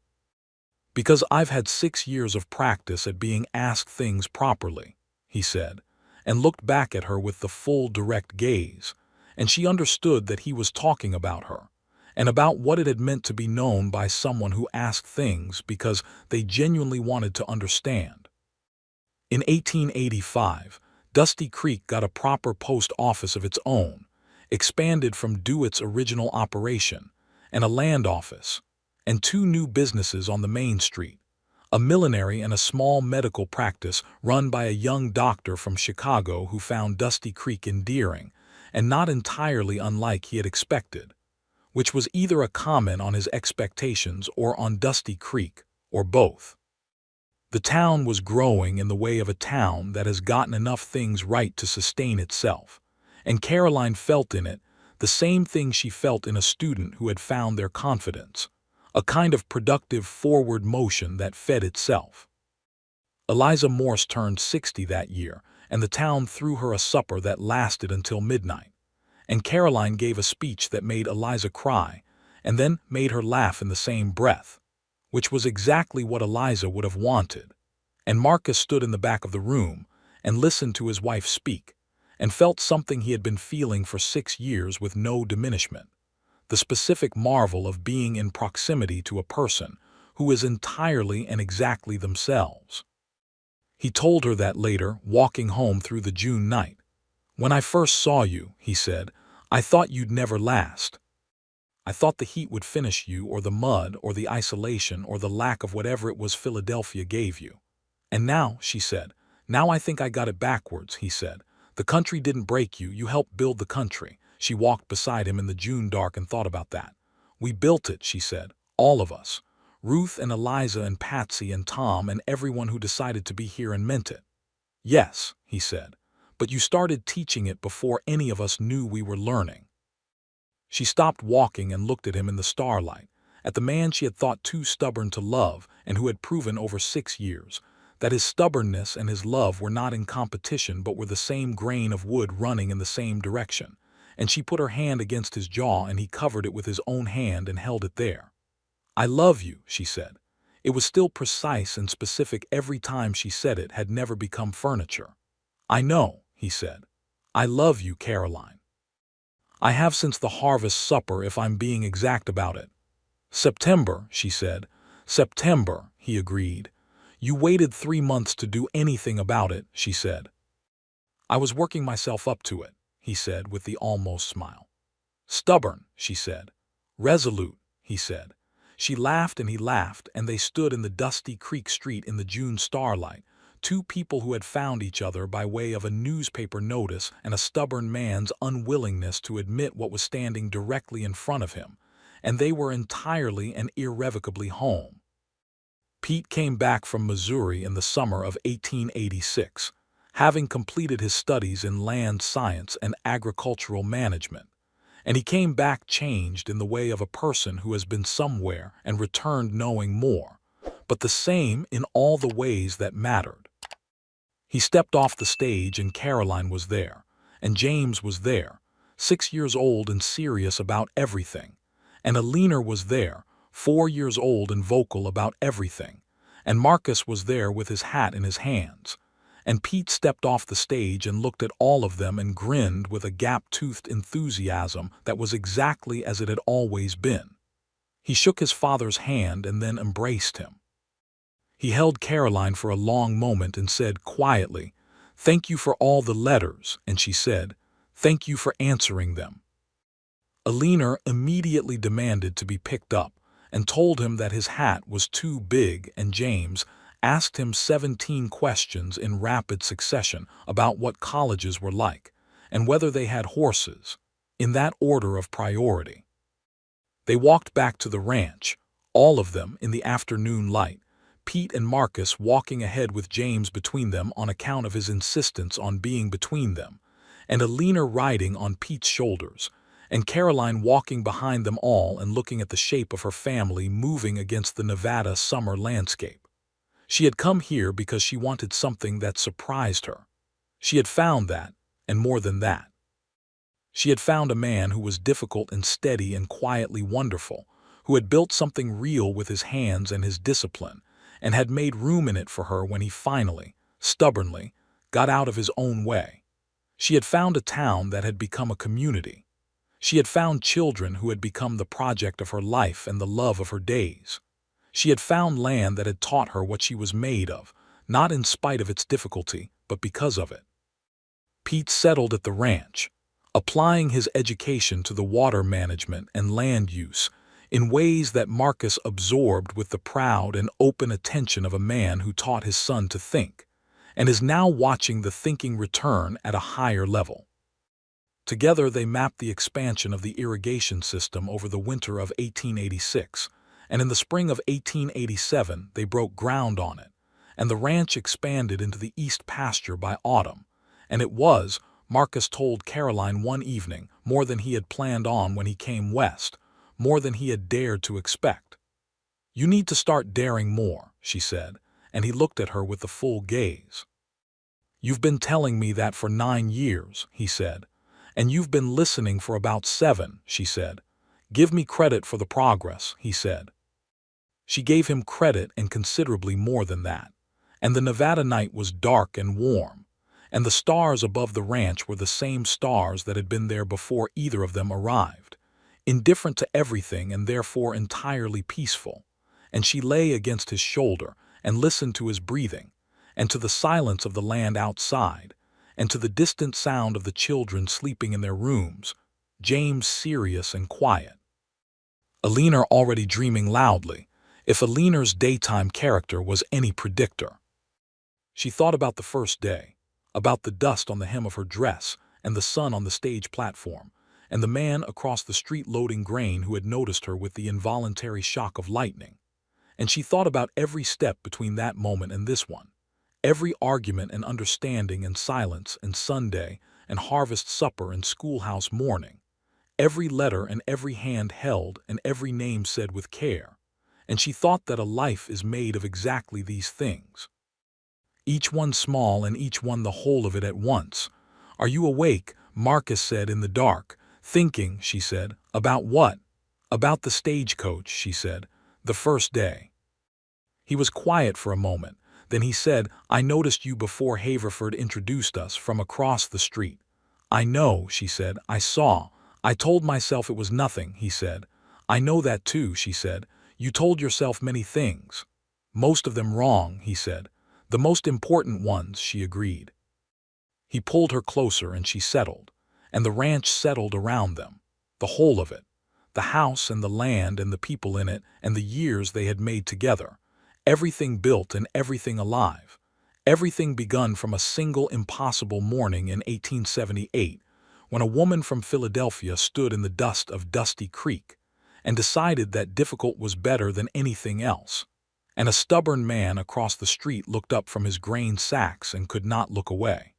"Because I've had 6 years of practice at being asked things properly," he said, and looked back at her with the full direct gaze, and she understood that he was talking about her, and about what it had meant to be known by someone who asked things because they genuinely wanted to understand. In 1885, Dusty Creek got a proper post office of its own, expanded from Dewitt's original operation, and a land office, and 2 new businesses on the main street, a millinery and a small medical practice run by a young doctor from Chicago who found Dusty Creek endearing and not entirely unlike he had expected, which was either a comment on his expectations or on Dusty Creek, or both. The town was growing in the way of a town that has gotten enough things right to sustain itself, and Caroline felt in it the same thing she felt in a student who had found their confidence, a kind of productive forward motion that fed itself. Eliza Morse turned 60 that year, and the town threw her a supper that lasted until midnight, and Caroline gave a speech that made Eliza cry and then made her laugh in the same breath, which was exactly what Eliza would have wanted. And Marcus stood in the back of the room and listened to his wife speak, and felt something he had been feeling for 6 years with no diminishment, the specific marvel of being in proximity to a person who is entirely and exactly themselves. He told her that later, walking home through the June night. "When I first saw you," he said, "I thought you'd never last. I thought the heat would finish you, or the mud, or the isolation, or the lack of whatever it was Philadelphia gave you. And now," she said, "now I think I got it backwards," he said. "The country didn't break you, you helped build the country." She walked beside him in the June dark and thought about that. "We built it," she said, "all of us. Ruth and Eliza and Patsy and Tom and everyone who decided to be here and meant it." "Yes," he said, "but you started teaching it before any of us knew we were learning." She stopped walking and looked at him in the starlight, at the man she had thought too stubborn to love and who had proven over 6 years that his stubbornness and his love were not in competition but were the same grain of wood running in the same direction, and she put her hand against his jaw and he covered it with his own hand and held it there. "I love you," she said. It was still precise and specific every time she said it, had never become furniture. "I know," he said. "I love you, Caroline. I have since the harvest supper, if I'm being exact about it." "September," she said. "September," he agreed. "You waited 3 months to do anything about it," she said. "I was working myself up to it," he said with the almost smile. Stubborn, she said. Resolute, he said. She laughed and he laughed, and they stood in the dusty creek street in the June starlight, two people who had found each other by way of a newspaper notice and a stubborn man's unwillingness to admit what was standing directly in front of him, and they were entirely and irrevocably home. Pete came back from Missouri in the summer of 1886, having completed his studies in land science and agricultural management, and he came back changed in the way of a person who has been somewhere and returned knowing more, but the same in all the ways that mattered. He stepped off the stage and Caroline was there, and James was there, 6 years old and serious about everything, and Alina was there, 4 years old and vocal about everything, and Marcus was there with his hat in his hands. And Pete stepped off the stage and looked at all of them and grinned with a gap-toothed enthusiasm that was exactly as it had always been. He shook his father's hand and then embraced him. He held Caroline for a long moment and said quietly, "Thank you for all the letters," and she said, "Thank you for answering them." Alina immediately demanded to be picked up and told him that his hat was too big, and James asked him 17 questions in rapid succession about what colleges were like and whether they had horses, in that order of priority. They walked back to the ranch, all of them in the afternoon light, Pete and Marcus walking ahead with James between them on account of his insistence on being between them, and Alina riding on Pete's shoulders, and Caroline walking behind them all and looking at the shape of her family moving against the Nevada summer landscape. She had come here because she wanted something that surprised her. She had found that, and more than that. She had found a man who was difficult and steady and quietly wonderful, who had built something real with his hands and his discipline, and had made room in it for her when he finally, stubbornly, got out of his own way. She had found a town that had become a community. She had found children who had become the project of her life and the love of her days. She had found land that had taught her what she was made of, not in spite of its difficulty, but because of it. Pete settled at the ranch, applying his education to the water management and land use in ways that Marcus absorbed with the proud and open attention of a man who taught his son to think, and is now watching the thinking return at a higher level. Together they mapped the expansion of the irrigation system over the winter of 1886, and in the spring of 1887 they broke ground on it, and the ranch expanded into the east pasture by autumn, and it was, Marcus told Caroline one evening, more than he had planned on when he came west, more than he had dared to expect. "You need to start daring more," she said, and he looked at her with the full gaze. "You've been telling me that for 9 years," he said, "and you've been listening for about 7, she said. "Give me credit for the progress," he said. She gave him credit and considerably more than that, and the Nevada night was dark and warm, and the stars above the ranch were the same stars that had been there before either of them arrived, indifferent to everything and therefore entirely peaceful, and she lay against his shoulder and listened to his breathing, and to the silence of the land outside, and to the distant sound of the children sleeping in their rooms, James serious and quiet. Alina already dreaming loudly, if Alina's daytime character was any predictor. She thought about the first day, about the dust on the hem of her dress and the sun on the stage platform, and the man across the street loading grain who had noticed her with the involuntary shock of lightning. And she thought about every step between that moment and this one, every argument and understanding and silence and Sunday and harvest supper and schoolhouse morning, every letter and every hand held and every name said with care. And she thought that a life is made of exactly these things. Each one small and each one the whole of it at once. "Are you awake?" Marcus said in the dark. "Thinking," she said. "About what?" "About the stagecoach," she said. "The first day." He was quiet for a moment. Then he said, "I noticed you before Haverford introduced us from across the street." "I know," she said. "I saw. I told myself it was nothing," he said. "I know that too," she said. "You told yourself many things. Most of them wrong," he said. "The most important ones," she agreed. He pulled her closer and she settled, and the ranch settled around them. The whole of it. The house and the land and the people in it and the years they had made together. Everything built and everything alive. Everything begun from a single impossible morning in 1878, when a woman from Philadelphia stood in the dust of Dusty Creek and decided that difficult was better than anything else. And a stubborn man across the street looked up from his grain sacks and could not look away.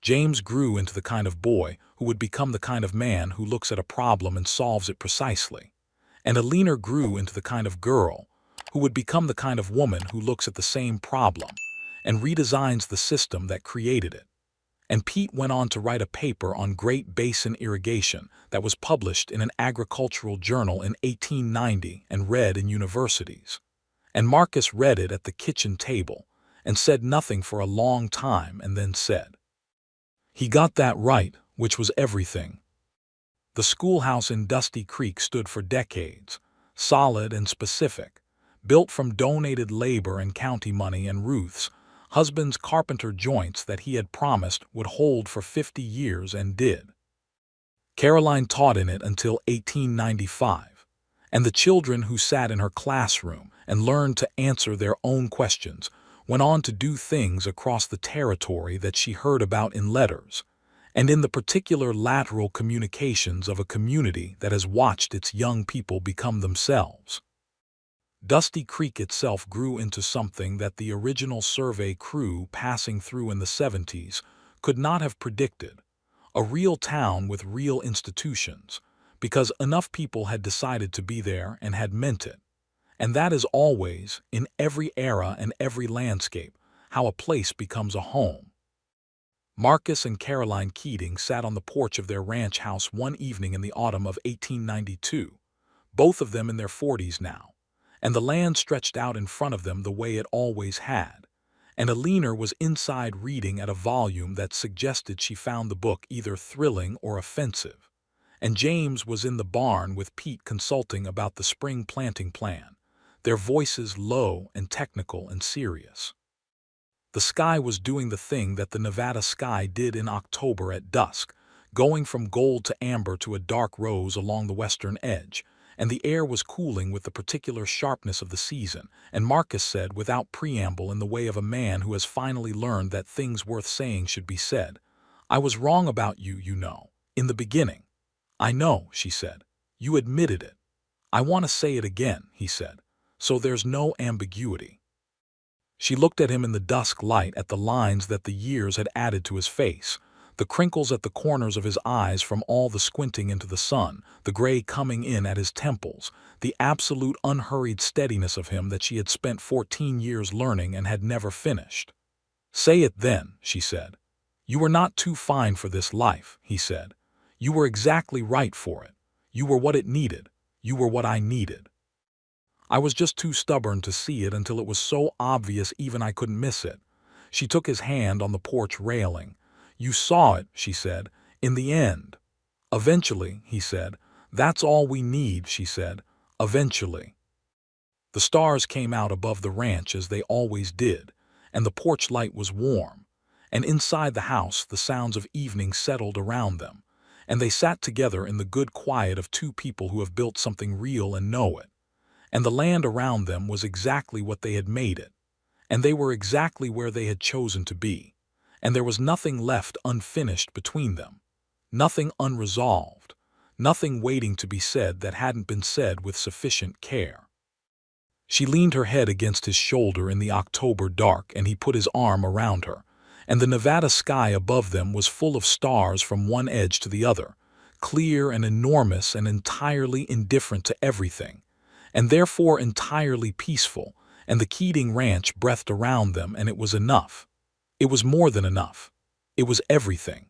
James grew into the kind of boy who would become the kind of man who looks at a problem and solves it precisely. And Alina grew into the kind of girl who would become the kind of woman who looks at the same problem and redesigns the system that created it. And Pete went on to write a paper on Great Basin irrigation that was published in an agricultural journal in 1890 and read in universities. And Marcus read it at the kitchen table and said nothing for a long time and then said, "He got that right," which was everything. The schoolhouse in Dusty Creek stood for decades, solid and specific, built from donated labor and county money and Ruth's husband's carpenter joints that he had promised would hold for 50 years and did. Caroline taught in it until 1895, and the children who sat in her classroom and learned to answer their own questions went on to do things across the territory that she heard about in letters, and in the particular lateral communications of a community that has watched its young people become themselves. Dusty Creek itself grew into something that the original survey crew passing through in the 70s could not have predicted, a real town with real institutions, because enough people had decided to be there and had meant it. And that is always, in every era and every landscape, how a place becomes a home. Marcus and Caroline Keating sat on the porch of their ranch house one evening in the autumn of 1892, both of them in their 40s now, and the land stretched out in front of them the way it always had, and Alina was inside reading at a volume that suggested she found the book either thrilling or offensive, and James was in the barn with Pete consulting about the spring planting plan, their voices low and technical and serious. The sky was doing the thing that the Nevada sky did in October at dusk, going from gold to amber to a dark rose along the western edge, and the air was cooling with the particular sharpness of the season, and Marcus said without preamble in the way of a man who has finally learned that things worth saying should be said, "I was wrong about you, you know, in the beginning." "I know," she said. "You admitted it." "I want to say it again," he said, "so there's no ambiguity." She looked at him in the dusk light at the lines that the years had added to his face, the crinkles at the corners of his eyes from all the squinting into the sun, the gray coming in at his temples, the absolute unhurried steadiness of him that she had spent 14 years learning and had never finished. "Say it then," she said. "You were not too fine for this life," he said. "You were exactly right for it. You were what it needed. You were what I needed. I was just too stubborn to see it until it was so obvious even I couldn't miss it." She took his hand on the porch railing. "You saw it," she said, "in the end." "Eventually," he said. "That's all we need," she said. "Eventually." The stars came out above the ranch as they always did, and the porch light was warm, and inside the house the sounds of evening settled around them, and they sat together in the good quiet of two people who have built something real and know it. And the land around them was exactly what they had made it, and they were exactly where they had chosen to be, and there was nothing left unfinished between them, nothing unresolved, nothing waiting to be said that hadn't been said with sufficient care. She leaned her head against his shoulder in the October dark, and he put his arm around her, and the Nevada sky above them was full of stars from one edge to the other, clear and enormous and entirely indifferent to everything, and therefore entirely peaceful, and the Keating ranch breathed around them, and it was enough. It was more than enough. It was everything.